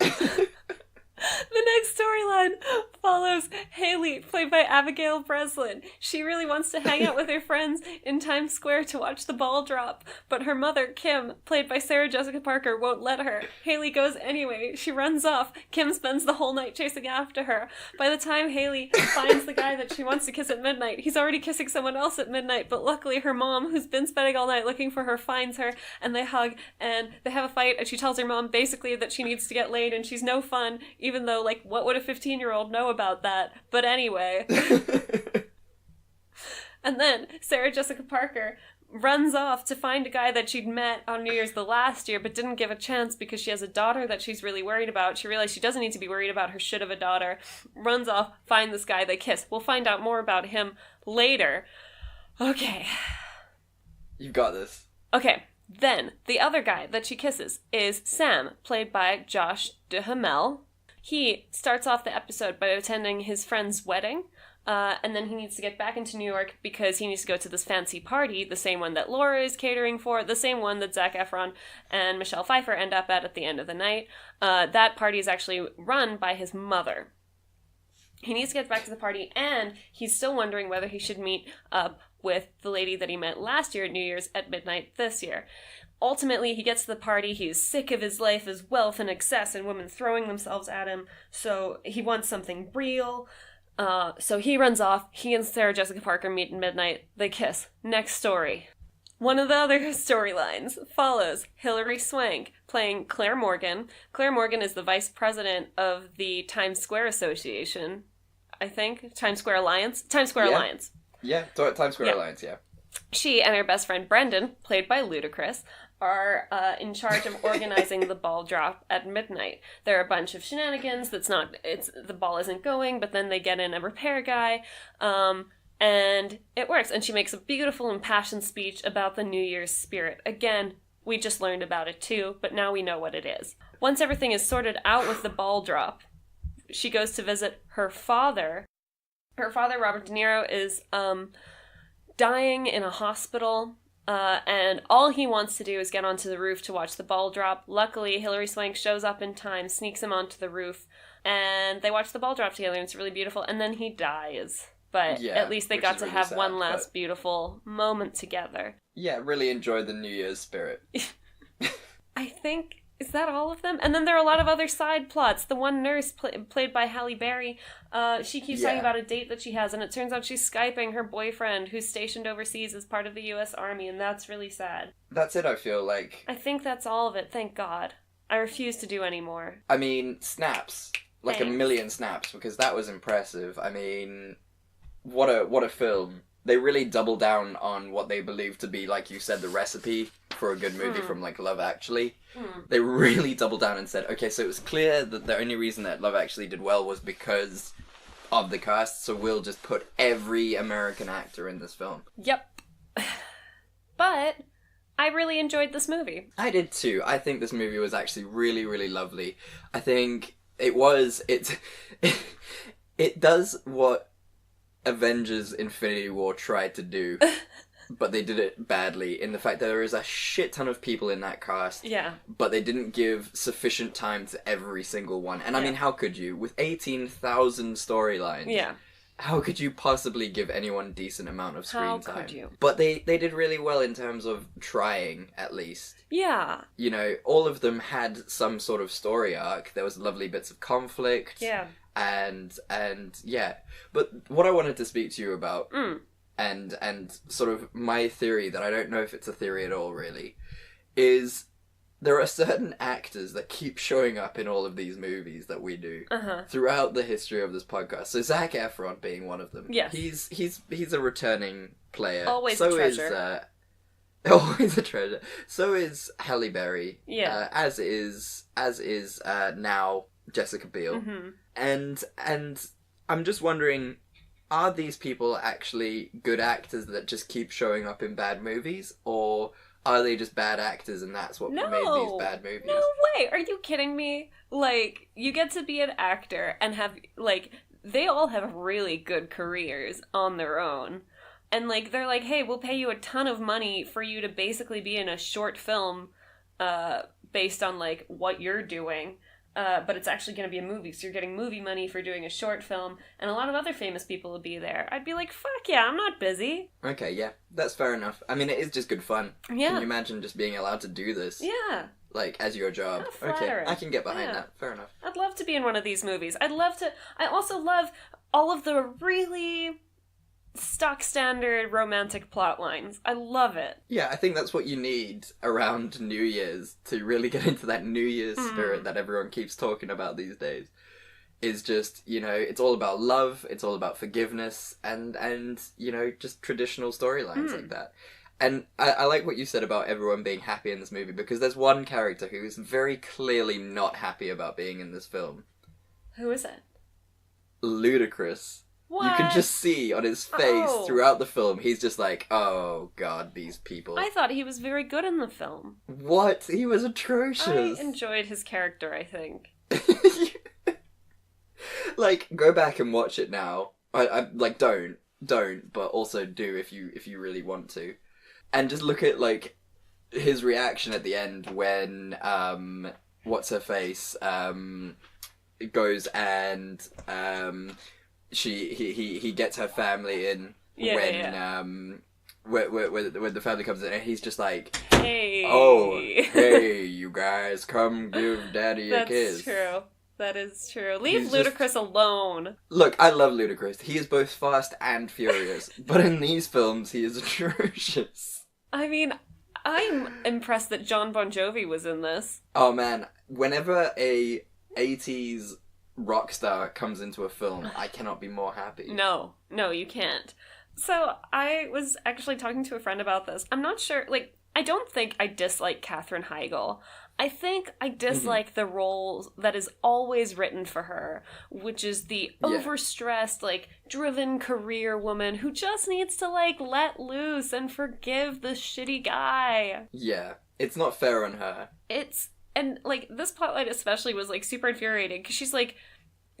The next storyline one follows Haley, played by Abigail Breslin. She really wants to hang out with her friends in Times Square to watch the ball drop, but her mother, Kim, played by Sarah Jessica Parker, won't let her. Haley goes anyway. She runs off. Kim spends the whole night chasing after her. By the time Haley finds the guy that she wants to kiss at midnight, he's already kissing someone else at midnight, but luckily her mom, who's been spending all night looking for her, finds her, and they hug, and they have a fight, and she tells her mom basically that she needs to get laid, and she's no fun, even though, like, what would a 15-year-old know about that? But anyway. And then Sarah Jessica Parker runs off to find a guy that she'd met on New Year's the last year, but didn't give a chance because she has a daughter that she's really worried about. She realized she doesn't need to be worried about her shit of a daughter. Runs off, find this guy, they kiss. We'll find out more about him later. Okay. You've got this. Okay. Then, the other guy that she kisses is Sam, played by Josh Duhamel. He starts off the episode by attending his friend's wedding, and then he needs to get back into New York because he needs to go to this fancy party, the same one that Laura is catering for, the same one that Zac Efron and Michelle Pfeiffer end up at the end of the night. That party is actually run by his mother. He needs to get back to the party, and he's still wondering whether he should meet up with the lady that he met last year at New Year's at midnight this year. Ultimately, he gets to the party, he's sick of his life as wealth and excess and women throwing themselves at him, so he wants something real. So he runs off, he and Sarah Jessica Parker meet at midnight, they kiss. Next story. One of the other storylines follows Hilary Swank playing Claire Morgan. Claire Morgan is the vice president of the Times Square Association, I think. Times Square Alliance? Times Square Alliance. Yeah, Times Square Alliance, yeah. She and her best friend Brendan, played by Ludacris, are in charge of organizing the ball drop at midnight. There are a bunch of shenanigans. The ball isn't going, but then they get in a repair guy, and it works. And she makes a beautiful impassioned speech about the New Year's spirit. Again, we just learned about it too, but now we know what it is. Once everything is sorted out with the ball drop, she goes to visit her father. Her father, Robert De Niro, is dying in a hospital, and all he wants to do is get onto the roof to watch the ball drop. Luckily, Hilary Swank shows up in time, sneaks him onto the roof, and they watch the ball drop together, and it's really beautiful, and then he dies. But at least they got to have sad, one last beautiful moment together. Yeah, really enjoyed the New Year's spirit. I think... Is that all of them? And then there are a lot of other side plots. The one nurse, played by Halle Berry, she keeps talking about a date that she has, and it turns out she's Skyping her boyfriend who's stationed overseas as part of the U.S. Army, and that's really sad. That's it, I feel like. I think that's all of it, thank God. I refuse to do any more. I mean, snaps. Like Thanks. A million snaps, because that was impressive. I mean, what a film. They really double down on what they believe to be, like you said, the recipe for a good movie from, like, Love Actually. They really doubled down and said, okay, so it was clear that the only reason that Love Actually did well was because of the cast, so we'll just put every American actor in this film. Yep. But I really enjoyed this movie. I did too. I think this movie was actually really, really lovely. I think it does what Avengers Infinity War tried to do, but they did it badly in the fact that there is a shit ton of people in that cast, but they didn't give sufficient time to every single one. And I mean, how could you? With 18,000 storylines, how could you possibly give anyone a decent amount of screen time? How could you? But they did really well in terms of trying, at least. Yeah. You know, all of them had some sort of story arc. There was lovely bits of conflict. Yeah. And yeah, but what I wanted to speak to you about, and sort of my theory that I don't know if it's a theory at all really, is there are certain actors that keep showing up in all of these movies that we do throughout the history of this podcast. So Zac Efron being one of them. Yes. He's a returning player. Always so a treasure. Always a treasure. So is Halle Berry. Yeah. As is now Jessica Biel. Mm-hmm. And I'm just wondering, are these people actually good actors that just keep showing up in bad movies? Or are they just bad actors and that's what made these bad movies? No way! Are you kidding me? Like, you get to be an actor and have, like, they all have really good careers on their own. And, like, they're like, hey, we'll pay you a ton of money for you to basically be in a short film based on, like, what you're doing. but it's actually going to be a movie, so you're getting movie money for doing a short film, and a lot of other famous people will be there. I'd be like, fuck yeah, I'm not busy. Okay, yeah, that's fair enough. I mean, it is just good fun. Yeah. Can you imagine just being allowed to do this? Yeah. Like, as your job. Okay, I can get behind that. Fair enough. I'd love to be in one of these movies. I also love all of the really stock standard romantic plot lines. I love it. Yeah, I think that's what you need around New Year's to really get into that New Year's spirit that everyone keeps talking about these days. Is just, you know, it's all about love, it's all about forgiveness, and you know, just traditional storylines like that. And I like what you said about everyone being happy in this movie, because there's one character who is very clearly not happy about being in this film. Who is it? Ludacris. What? You can just see on his face throughout the film, he's just like, oh god, these people. I thought he was very good in the film. What? He was atrocious. I enjoyed his character, I think. Like, go back and watch it now. I like, don't, but also do if you really want to. And just look at, like, his reaction at the end when, what's her face, goes and, he gets her family in when the family comes in, and he's just like, hey, oh, hey, you guys, come give Daddy a kiss. That's true. That is true. Leave Ludacris alone. Look, I love Ludacris. He is both fast and furious, but in these films, he is atrocious. I mean, I'm impressed that Jon Bon Jovi was in this. Oh man, whenever a 80s rock star comes into a film, I cannot be more happy. No, you can't. So, I was actually talking to a friend about this. I'm not sure, like, I don't think I dislike Katherine Heigl. I think I dislike the role that is always written for her, which is the overstressed, like, driven career woman who just needs to, like, let loose and forgive the shitty guy. Yeah, it's not fair on her. And, like, this plotline especially was, like, super infuriating, because she's, like,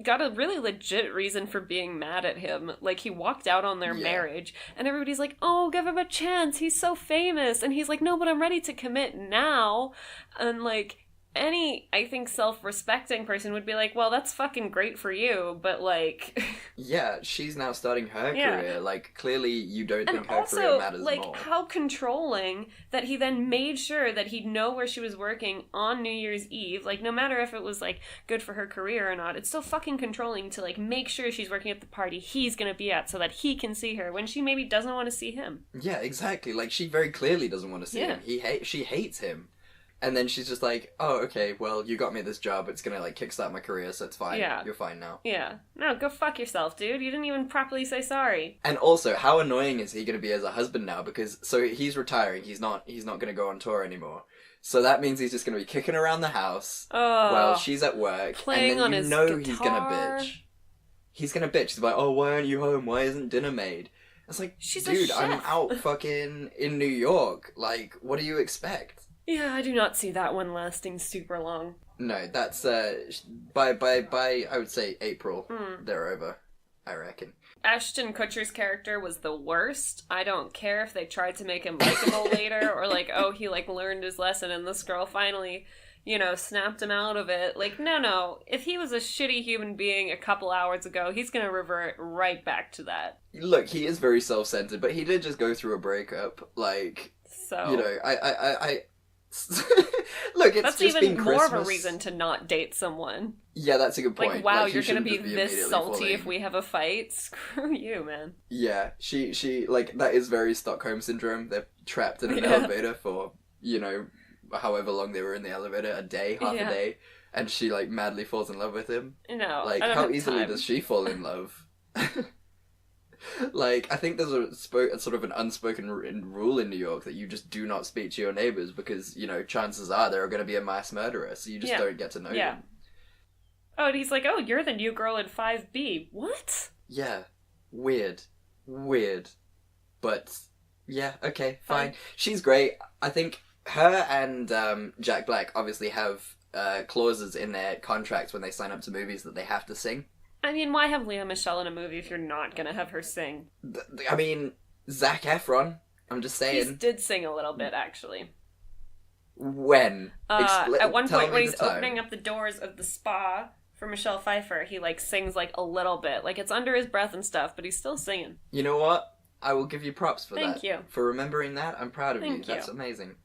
got a really legit reason for being mad at him. Like, he walked out on their marriage, and everybody's like, oh, give him a chance, he's so famous. And he's like, no, but I'm ready to commit now. And, like, any, I think, self-respecting person would be like, well, that's fucking great for you, but, like... Yeah, she's now starting her career. Like, clearly you don't think her also, career matters like, more. how controlling that he then made sure that he'd know where she was working on New Year's Eve. Like, no matter if it was, like, good for her career or not, it's still fucking controlling to, like, make sure she's working at the party he's gonna be at so that he can see her when she maybe doesn't want to see him. Yeah, exactly. Like, she very clearly doesn't want to see him. She hates him. And then she's just like, oh, okay, well, you got me this job, it's gonna, like, kickstart my career, so it's fine. Yeah. You're fine now. Yeah. No, go fuck yourself, dude. You didn't even properly say sorry. And also, how annoying is he gonna be as a husband now? Because, so he's retiring, he's not gonna go on tour anymore. So that means he's just gonna be kicking around the house while she's at work. Playing and then on you his know guitar. He's gonna bitch. He's gonna bitch. He's like, oh, why aren't you home? Why isn't dinner made? It's like, dude, I'm out fucking in New York. Like, what do you expect? Yeah, I do not see that one lasting super long. No, that's, by, I would say April, they're over, I reckon. Ashton Kutcher's character was the worst. I don't care if they tried to make him likable later, or like, oh, he, like, learned his lesson and this girl finally, you know, snapped him out of it. Like, no. If he was a shitty human being a couple hours ago, he's gonna revert right back to that. Look, he is very self-centered, but he did just go through a breakup, like, so... You know, I Look, it's that's just even been more Christmas. of a reason to not date someone. Yeah, that's a good point. Like, wow, like, you're gonna be this salty if we have a fight? Screw you, man. Yeah, she like, that is very Stockholm Syndrome. They're trapped in an elevator for, you know, however long they were in the elevator, a day, half a day, and she, like, madly falls in love with him. No, like, how easily does she fall in love? Like, I think there's a sort of an unspoken rule in New York that you just do not speak to your neighbors because, you know, chances are there are going to be a mass murderer, so you just don't get to know them. Oh, and he's like, oh, you're the new girl in 5B. What? Yeah. Weird. But, yeah, okay, fine. She's great. I think her and Jack Black obviously have clauses in their contracts when they sign up to movies that they have to sing. I mean, why have Lea Michele in a movie if you're not gonna have her sing? I mean, Zac Efron. I'm just saying. He did sing a little bit, actually. When? At one Tell point when me he's the time. opening up the doors of the spa for Michelle Pfeiffer, he like sings like a little bit. Like it's under his breath and stuff, but he's still singing. You know what? I will give you props for that. Thank you. For remembering that. I'm proud of you. Thank you. That's amazing.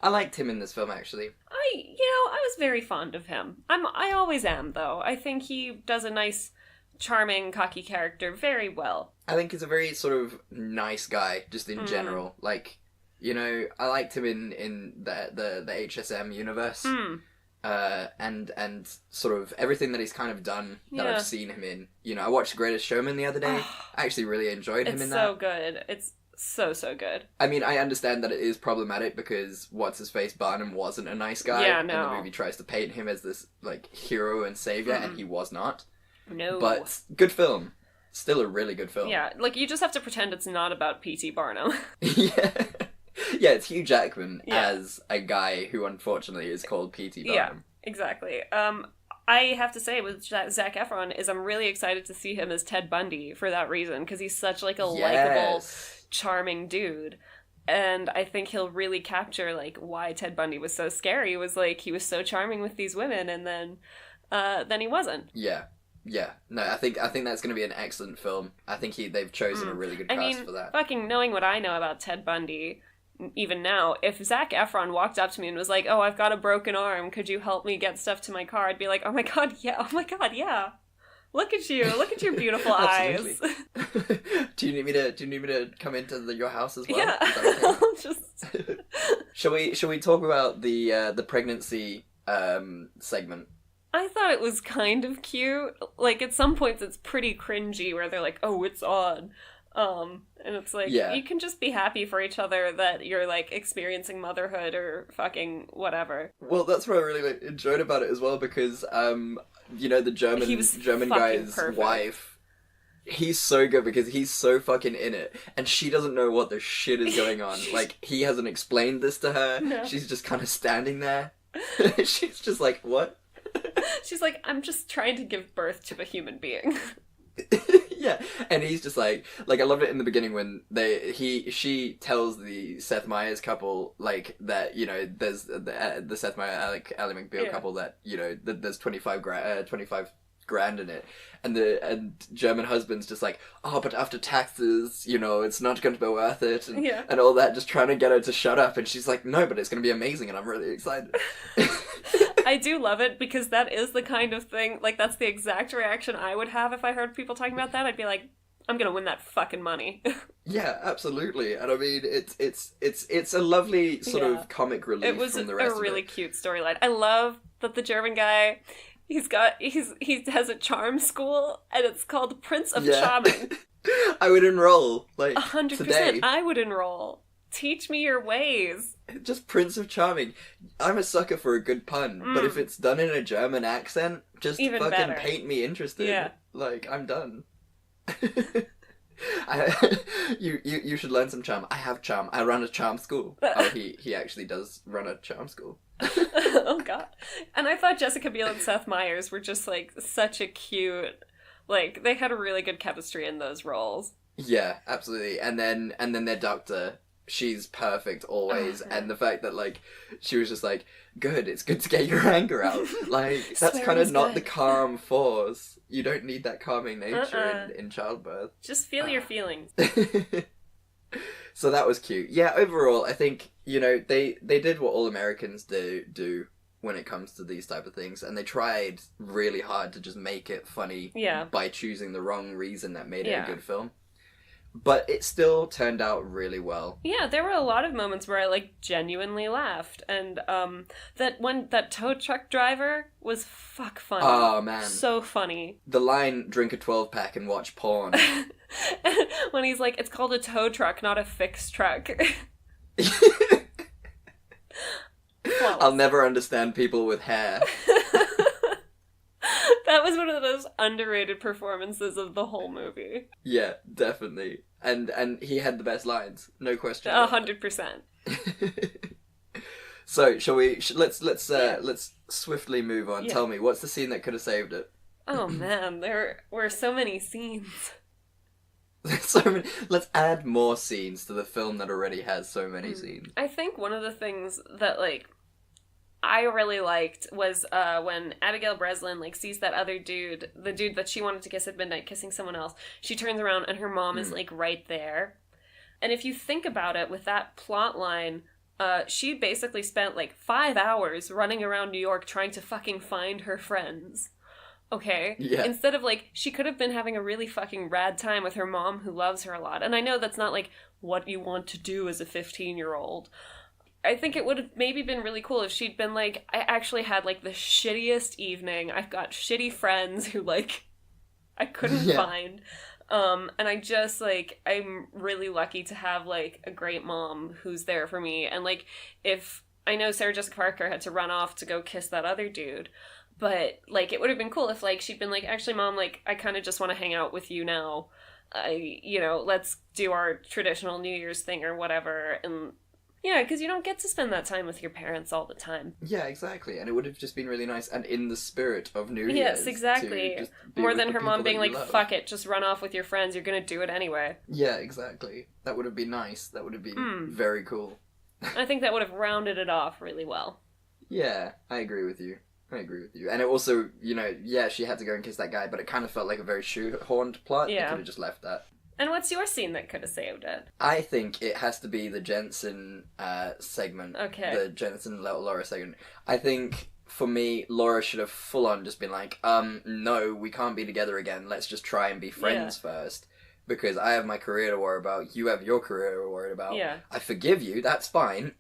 I liked him in this film, actually. I was very fond of him. I always am, though. I think he does a nice, charming, cocky character very well. I think he's a very sort of nice guy, just in general. Like, you know, I liked him in the HSM universe. And sort of everything that he's kind of done that I've seen him in. You know, I watched The Greatest Showman the other day. I actually really enjoyed him in that. It's so good. It's so good. I mean, I understand that it is problematic because what's-his-face Barnum wasn't a nice guy. Yeah, no. And the movie tries to paint him as this, like, hero and savior, and he was not. No. But, good film. Still a really good film. Yeah, like, you just have to pretend it's not about P.T. Barnum. Yeah. Yeah, it's Hugh Jackman as a guy who unfortunately is called P.T. Barnum. Yeah, exactly. I have to say with Zac Efron is I'm really excited to see him as Ted Bundy for that reason, because he's such like a likable, charming dude. And I think he'll really capture like why Ted Bundy was so scary. Was like he was so charming with these women and then he wasn't. Yeah. Yeah. No, I think that's going to be an excellent film. I think they've chosen a really good cast for that. Fucking knowing what I know about Ted Bundy, even now, if Zac Efron walked up to me and was like, "Oh, I've got a broken arm. Could you help me get stuff to my car?" I'd be like, "Oh my god, yeah. Look at you. Look at your beautiful eyes." Do you need me to come into your house as well? Yeah. Okay? Just Shall we talk about the pregnancy segment? I thought it was kind of cute. Like at some points it's pretty cringy where they're like, "Oh, it's on." And it's like, you can just be happy for each other that you're, like, experiencing motherhood or fucking whatever. Well, that's what I really enjoyed about it as well, because, you know, the German guy's wife, he's so good because he's so fucking in it, and she doesn't know what the shit is going on. Like, he hasn't explained this to her. No. She's just kind of standing there. She's just like, what? She's like, I'm just trying to give birth to a human being. Yeah, and he's just like I loved it in the beginning when she tells the Seth Meyers couple like that, you know, there's the Seth Meyers Ally McBeal couple that, you know, there's 25 grand in it, and the German husband's just like, "Oh, but after taxes, you know, it's not going to be worth it," and all that, just trying to get her to shut up, and she's like, "No, but it's going to be amazing, and I'm really excited." I do love it because that is the kind of thing, like that's the exact reaction I would have if I heard people talking about that. I'd be like, I'm gonna win that fucking money. Yeah, absolutely. And I mean, it's a lovely sort of comic relief from the rest of it. It was a really cute storyline. I love that the German guy, he has a charm school and it's called Prince of Charming. I would enroll, like, 100%. Today. I would enroll. Teach me your ways. Just Prince of Charming. I'm a sucker for a good pun, but if it's done in a German accent, just even fucking better. paint me interested. Yeah. Like, I'm done. You should learn some charm. I have charm. I run a charm school. Oh, he actually does run a charm school. Oh god. And I thought Jessica Biel and Seth Meyers were just like such a cute, like they had a really good chemistry in those roles. Yeah, absolutely. And then their doctor, she's perfect always, and the fact that like she was just like, good, it's good to get your anger out. Like that's kind of not the calm force. You don't need that calming nature in childbirth. Just feel your feelings. So that was cute. Yeah, overall, I think, you know, they did what all Americans do when it comes to these type of things, and they tried really hard to just make it funny by choosing the wrong reason that made it a good film. But it still turned out really well. Yeah, there were a lot of moments where I, like, genuinely laughed. And, that tow truck driver was fuck funny. Oh, man. So funny. The line, drink a 12-pack and watch porn. When he's like, it's called a tow truck, not a fixed truck. I'll never understand people with hair. That was one of those underrated performances of the whole movie. Yeah, definitely. And he had the best lines, no question. 100%. So, let's swiftly move on. Yeah. Tell me, what's the scene that could have saved it? Oh man, there were so many scenes. So many, let's add more scenes to the film that already has so many scenes. I think one of the things that, like, I really liked was when Abigail Breslin, like, sees that other dude, the dude that she wanted to kiss at midnight, kissing someone else. She turns around and her mom is, like, right there. And if you think about it, with that plot line, she basically spent, like, 5 hours running around New York trying to fucking find her friends. Okay? Yeah. Instead of, like, she could have been having a really fucking rad time with her mom who loves her a lot. And I know that's not, like, what you want to do as a 15-year-old. I think it would have maybe been really cool if she'd been like, I actually had, like, the shittiest evening. I've got shitty friends who, like, I couldn't find. And I just, like, I'm really lucky to have, like, a great mom who's there for me. And, like, if, I know Sarah Jessica Parker had to run off to go kiss that other dude, but, like, it would have been cool if, like, she'd been like, actually, Mom, like, I kind of just want to hang out with you now. Let's do our traditional New Year's thing or whatever. And, yeah, because you don't get to spend that time with your parents all the time. Yeah, exactly. And it would have just been really nice and in the spirit of New Year's. Yes, exactly. More than her mom being like, fuck it, just run off with your friends, you're gonna do it anyway. Yeah, exactly. That would have been nice. That would have been very cool. I think that would have rounded it off really well. Yeah, I agree with you. And it also, she had to go and kiss that guy, but it kind of felt like a very shoehorned plot. Yeah. They could have just left that. And what's your scene that could have saved it? I think it has to be the Jensen segment. Okay. The Jensen Laura segment. I think, for me, Laura should have full on just been like, no, we can't be together again. Let's just try and be friends first. Because I have my career to worry about. You have your career to worry about. Yeah. I forgive you. That's fine.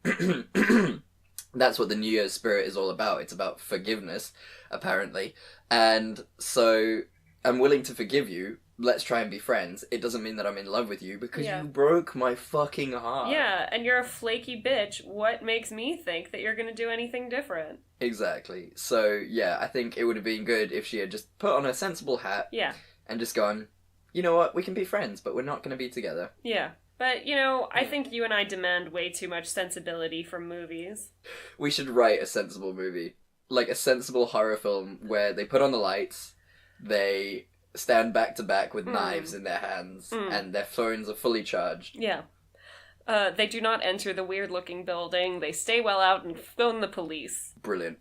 That's what the New Year's spirit is all about. It's about forgiveness, apparently. And so, I'm willing to forgive you. Let's try and be friends. It doesn't mean that I'm in love with you because you broke my fucking heart. Yeah, and you're a flaky bitch. What makes me think that you're gonna do anything different? Exactly. So, yeah, I think it would have been good if she had just put on a sensible hat. Yeah. And just gone, you know what, we can be friends, but we're not going to be together. Yeah. But, I think you and I demand way too much sensibility from movies. We should write a sensible movie. Like a sensible horror film where they put on the lights, they stand back to back with knives in their hands, and their phones are fully charged. Yeah. They do not enter the weird-looking building. They stay well out and phone the police. Brilliant.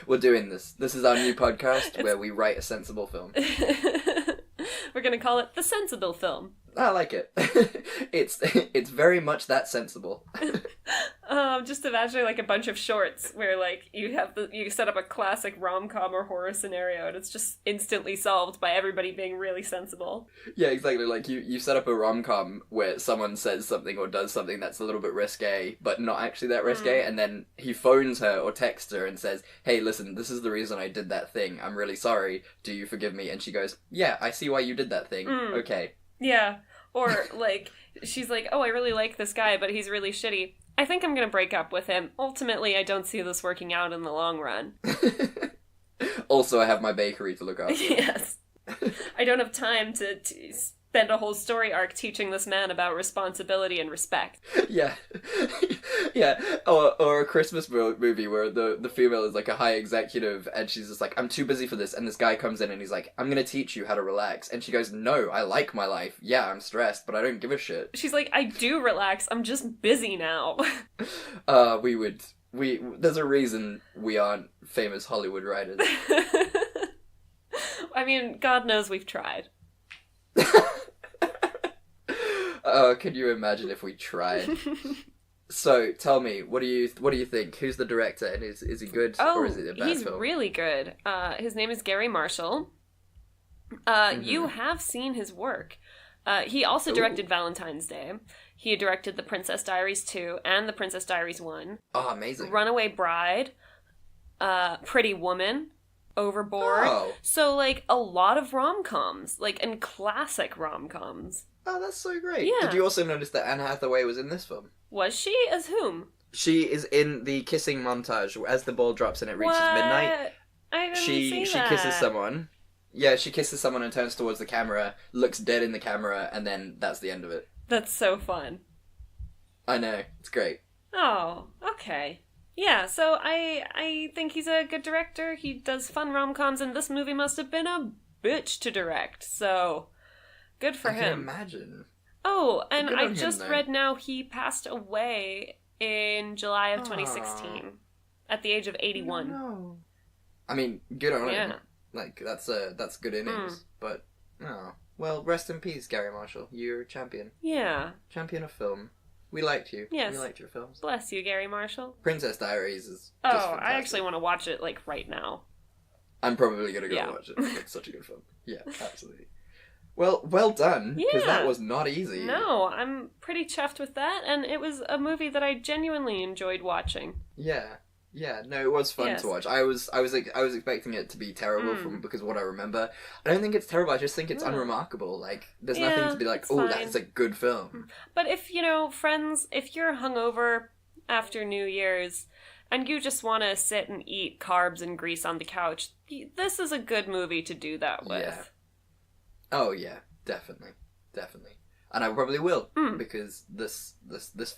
We're doing this. This is our new podcast where we write a sensible film. We're gonna call it The Sensible Film. I like it. It's very much that sensible. Just imagine like a bunch of shorts where like you set up a classic rom-com or horror scenario and it's just instantly solved by everybody being really sensible. Yeah, exactly. Like you set up a rom-com where someone says something or does something that's a little bit risque, but not actually that risque, and then he phones her or texts her and says, "Hey, listen, this is the reason I did that thing. I'm really sorry. Do you forgive me?" And she goes, "Yeah, I see why you did that thing. Okay." Yeah. Or, like, she's like, "Oh, I really like this guy, but he's really shitty. I think I'm gonna break up with him. Ultimately, I don't see this working out in the long run." Also, I have my bakery to look after. Yes. I don't have time to spend a whole story arc teaching this man about responsibility and respect. Yeah. Yeah. Or a Christmas movie where the female is like a high executive and she's just like, "I'm too busy for this." And this guy comes in and he's like, "I'm gonna teach you how to relax." And she goes, "No, I like my life. Yeah, I'm stressed, but I don't give a shit." She's like, "I do relax. I'm just busy now." There's a reason we aren't famous Hollywood writers. I mean, God knows we've tried. Can you imagine if we tried? So, tell me, what do you think? Who's the director, and is he good, or is it a bad film? He's really good. His name is Gary Marshall. You have seen his work. He also directed Valentine's Day. He directed The Princess Diaries 2 and The Princess Diaries 1. Oh, amazing. Runaway Bride, Pretty Woman, Overboard. Oh. So, like, a lot of rom-coms, like, and classic rom-coms. Oh, that's so great. Yeah. Did you also notice that Anne Hathaway was in this film? Was she? As whom? She is in the kissing montage as the ball drops and it reaches midnight. I didn't see that. She kisses someone. Yeah, she kisses someone and turns towards the camera, looks dead in the camera, and then that's the end of it. That's so fun. I know. It's great. Oh, okay. Yeah, so I think he's a good director. He does fun rom-coms, and this movie must have been a bitch to direct. So, Good for I him. can imagine. Oh, and Good I on him, just though. read now he passed away in July of 2016 at the age of 81. No. I mean, good on him. Yeah. Like, that's good innings. But, oh. Well, rest in peace, Gary Marshall. You're a champion. Yeah. Champion of film. We liked you. Yes. We liked your films. Bless you, Gary Marshall. Princess Diaries is Oh, just fantastic. I actually want to watch it, like, right now. I'm probably going to go Yeah. watch it. It's such a good film. Yeah, absolutely. Well done. Because Yeah. that was not easy. No, I'm pretty chuffed with that, and it was a movie that I genuinely enjoyed watching. Yeah, no, it was fun Yes. to watch. I was expecting it to be terrible because what I remember. I don't think it's terrible. I just think it's No. unremarkable. Like, there's Yeah, nothing to be like, it's oh, fine. that's a good film. But if, friends, if you're hungover after New Year's and you just want to sit and eat carbs and grease on the couch, this is a good movie to do that with. Yeah. Oh yeah, definitely. And I probably will because this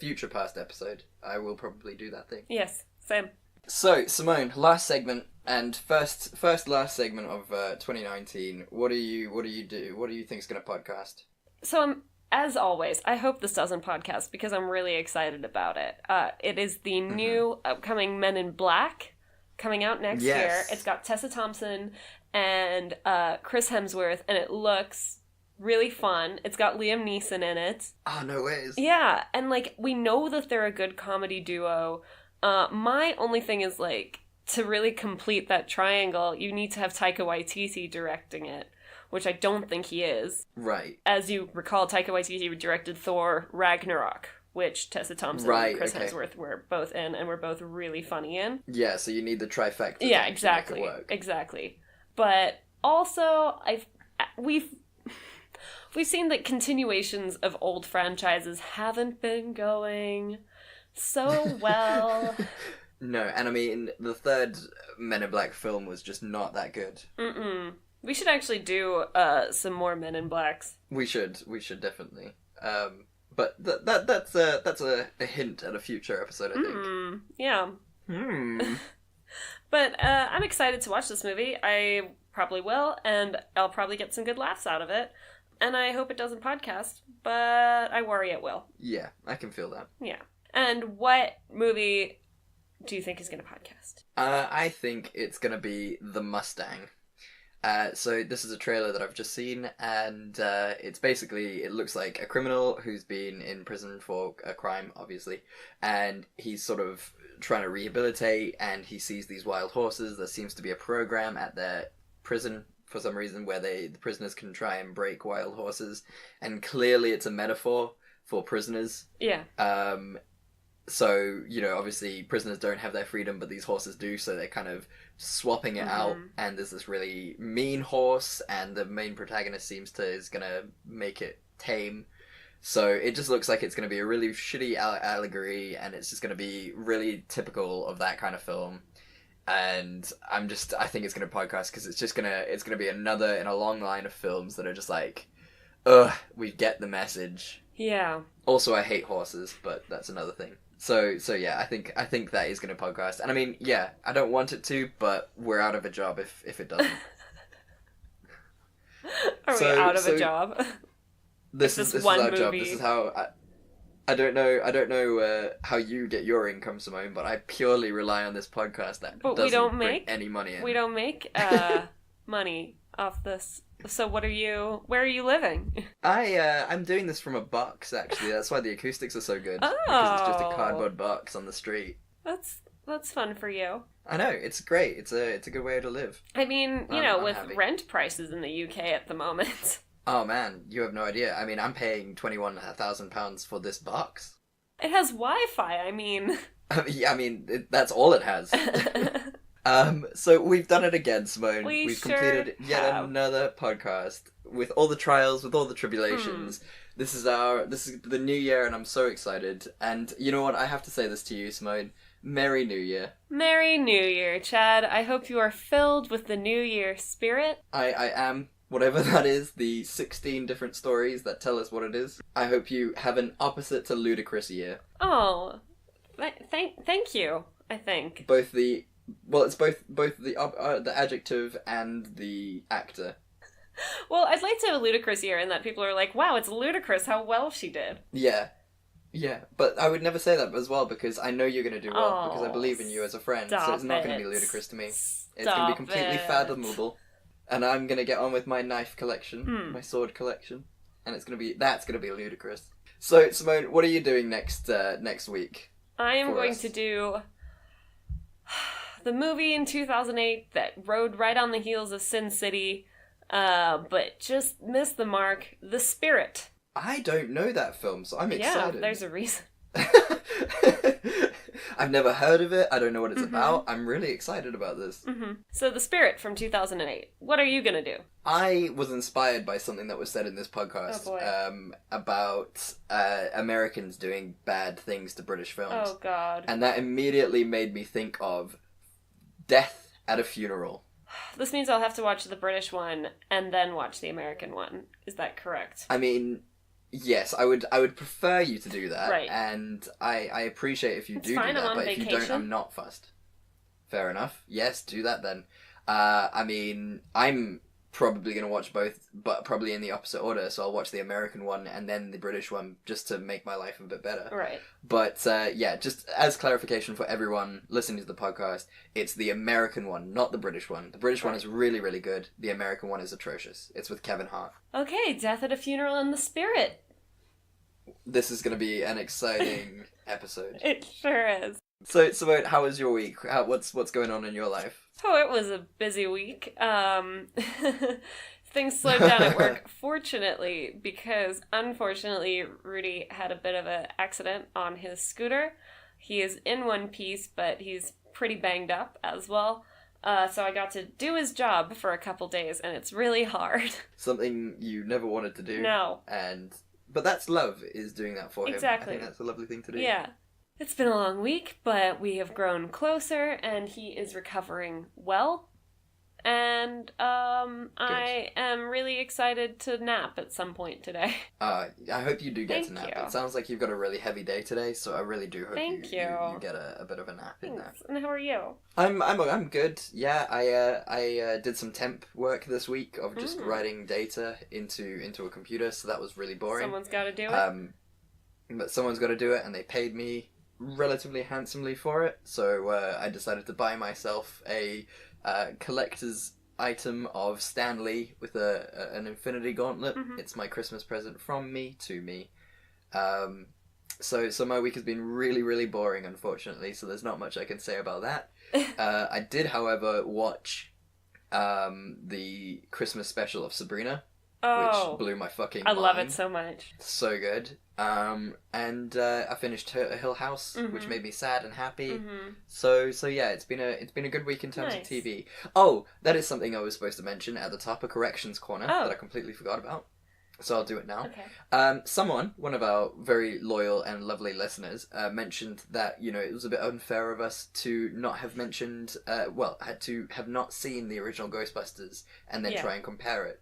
future past episode, I will probably do that thing. Yes, same. So, Simone, last segment and first last segment of 2019. What do you do? What do you think is going to podcast? So, as always, I hope this doesn't podcast because I'm really excited about it. It is the new upcoming Men in Black coming out next year. It's got Tessa Thompson and Chris Hemsworth, and it looks really fun. It's got Liam Neeson in it. Oh, no ways. Yeah, and, we know that they're a good comedy duo. My only thing is, to really complete that triangle, you need to have Taika Waititi directing it, which I don't think he is. Right. As you recall, Taika Waititi directed Thor Ragnarok, which Tessa Thompson and Chris Hemsworth were both in, and were both really funny in. Yeah, so you need the trifecta. Yeah, to exactly. make it work. Exactly. But also, we've seen that continuations of old franchises haven't been going so well. No, and I mean, the third Men in Black film was just not that good. We should actually do some more Men in Blacks. We should definitely. But that's a hint at a future episode, I think. Yeah. But I'm excited to watch this movie. I probably will, and I'll probably get some good laughs out of it. And I hope it doesn't podcast, but I worry it will. Yeah, I can feel that. Yeah. And what movie do you think is going to podcast? I think it's going to be The Mustang. So this is a trailer that I've just seen, and it's basically, it looks like a criminal who's been in prison for a crime, obviously, and he's sort of trying to rehabilitate, and he sees these wild horses. There seems to be a program at their prison for some reason where the prisoners can try and break wild horses, and clearly it's a metaphor for prisoners. Yeah. So, obviously prisoners don't have their freedom, but these horses do, so they're kind of swapping it out, and there's this really mean horse, and the main protagonist is gonna make it tame. So it just looks like it's gonna be a really shitty allegory, and it's just gonna be really typical of that kind of film. And I think it's gonna podcast because it's gonna be another in a long line of films that are just like, ugh, we get the message. Yeah. Also, I hate horses, but that's another thing. So yeah, I think that is going to podcast. And I mean, yeah, I don't want it to, but we're out of a job if it doesn't. Are we out of a job? This is one our movie. job. This is how I don't know how you get your income, Simone, but I purely rely on this podcast that But doesn't we don't bring make any money in. We don't make money off this. So where are you living? I'm doing this from a box, actually. That's why the acoustics are so good. Because it's just a cardboard box on the street. That's fun for you. I know, it's great. It's a good way to live. I mean, I'm with happy. rent prices in the UK at the moment. Oh man, you have no idea. I mean, I'm paying £21,000 for this box. It has Wi-Fi, I mean. Yeah, I mean, that's all it has. So we've done it again, Simone. We've completed yet another podcast with all the trials, with all the tribulations. This is the new year, and I'm so excited. And you know what? I have to say this to you, Simone. Merry New Year. Merry New Year, Chad. I hope you are filled with the New Year spirit. I am. Whatever that is, the 16 different stories that tell us what it is. I hope you have an opposite to ludicrous year. Oh, thank you, I think. It's both the adjective and the actor. Well, I'd like to have a ludicrous year in that people are like, wow, it's ludicrous how well she did. Yeah. Yeah, but I would never say that as well because I know you're going to do well because I believe in you as a friend, so it's not going to be ludicrous to me. It's going to be completely fathomable. And I'm going to get on with my knife collection, my sword collection, and that's going to be ludicrous. So, Simone, what are you doing next week? I am going to do the movie in 2008 that rode right on the heels of Sin City, but just missed the mark, The Spirit. I don't know that film, so I'm excited. Yeah, there's a reason. I've never heard of it. I don't know what it's about. I'm really excited about this. So, The Spirit from 2008. What are you going to do? I was inspired by something that was said in this podcast about Americans doing bad things to British films. Oh, God. And that immediately made me think of Death at a Funeral. This means I'll have to watch the British one and then watch the American one. Is that correct? I mean, yes, I would prefer you to do that. Right. And I appreciate if you do that, but if you don't, I'm not fussed. Fair enough. Yes, do that then. I mean, I'm probably going to watch both, but probably in the opposite order, so I'll watch the American one and then the British one just to make my life a bit better. Right. But, yeah, just as clarification for everyone listening to the podcast, it's the American one, not the British one. The British one is really, really good. The American one is atrocious. It's with Kevin Hart. Okay, Death at a Funeral and The Spirit. This is going to be an exciting episode. It sure is. So, Simone, how was your week? What's going on in your life? Oh, it was a busy week. Things slowed down at work, fortunately, because unfortunately Rudy had a bit of an accident on his scooter. He is in one piece, but he's pretty banged up as well. So I got to do his job for a couple days, and it's really hard. Something you never wanted to do. No. But that's love, is doing that for him. Exactly. I think that's a lovely thing to do. Yeah. It's been a long week, but we have grown closer, and he is recovering well. And I am really excited to nap at some point today. I hope you do get to nap. Thank you. It sounds like you've got a really heavy day today, so I really do hope you get a bit of a nap in there. And how are you? I'm good. Yeah, I did some temp work this week of just writing data into a computer, so that was really boring. Someone's got to do it. But someone's got to do it, and they paid me relatively handsomely for it, so I decided to buy myself a collector's item of Stan Lee with an infinity gauntlet. It's my Christmas present from me to me. So my week has been really, really boring, unfortunately, so there's not much I can say about that. I did, however, watch the Christmas special of Sabrina, which blew my fucking mind. I love it so much. So good. And I finished Hill House, which made me sad and happy. So yeah, it's been a good week in terms of TV. Oh, that is something I was supposed to mention at the top, a corrections corner that I completely forgot about. So I'll do it now. Okay. One of our very loyal and lovely listeners, mentioned that, it was a bit unfair of us to not have mentioned, had to have not seen the original Ghostbusters and then try and compare it.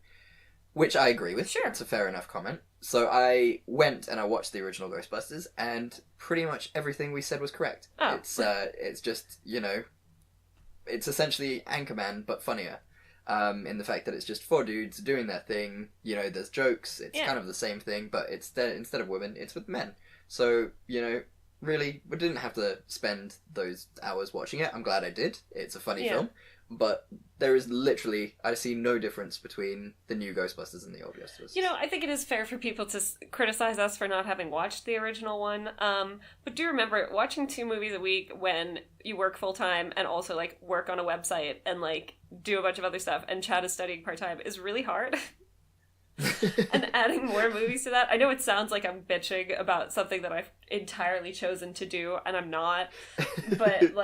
Which I agree with. Sure. It's a fair enough comment. So I went and I watched the original Ghostbusters, and pretty much everything we said was correct. Oh. It's just, it's essentially Anchorman, but funnier. In the fact that it's just four dudes doing their thing, there's jokes, it's kind of the same thing, but instead of women, it's with men. So, really, we didn't have to spend those hours watching it. I'm glad I did. It's a funny film. But there is literally, I see no difference between the new Ghostbusters and the old Ghostbusters. I think it is fair for people to criticize us for not having watched the original one. But do remember, watching 2 movies a week when you work full-time and also, work on a website and, do a bunch of other stuff, and Chad is studying part-time, is really hard. And adding more movies to that, I know it sounds like I'm bitching about something that I've entirely chosen to do, and I'm not. But,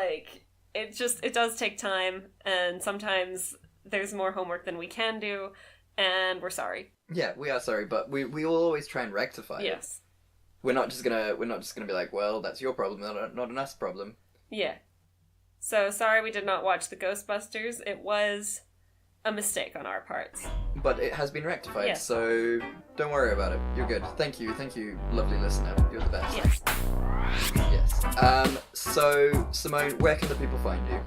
it does take time, and sometimes there's more homework than we can do, and we're sorry. Yeah, we are sorry, but we will always try and rectify it. Yes. We're not just gonna be like, well, that's your problem, not an us problem. Yeah. So sorry we did not watch the Ghostbusters. It was a mistake on our parts. But it has been rectified, so don't worry about it. You're good. Thank you, lovely listener. You're the best. Yes. So, Simone, where can the people find you?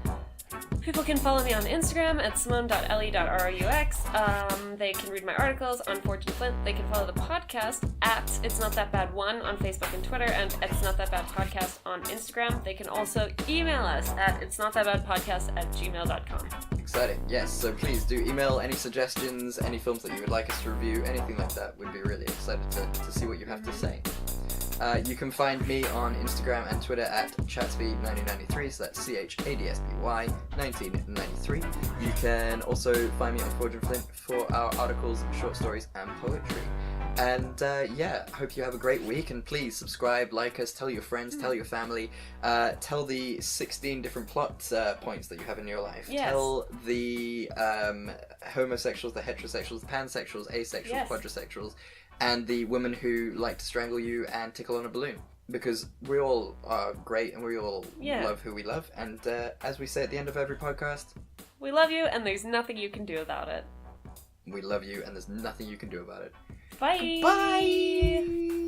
People can follow me on Instagram at simone.le.rux. They can read my articles on Fortune Flint. They can follow the podcast at It's Not That Bad 1 on Facebook and Twitter, and It's Not That Bad Podcast on Instagram. They can also email us at itsnotthatbadpodcast@gmail.com. Exciting, yes. So please do email any suggestions, any films that you would like us to review, anything like that. We'd be really excited to see what you have to say. You can find me on Instagram and Twitter at chatsby1993, so that's CHADSBY 1993. You can also find me on Fortune Flint for our articles, short stories, and poetry. And hope you have a great week, and please subscribe, like us, tell your friends, tell your family, tell the 16 different plot points that you have in your life. Yes. Tell the homosexuals, the heterosexuals, the pansexuals, asexuals, quadrisexuals, and the women who like to strangle you and tickle on a balloon. Because we all are great and we all love who we love. And as we say at the end of every podcast, we love you and there's nothing you can do about it. We love you and there's nothing you can do about it. Bye! Bye!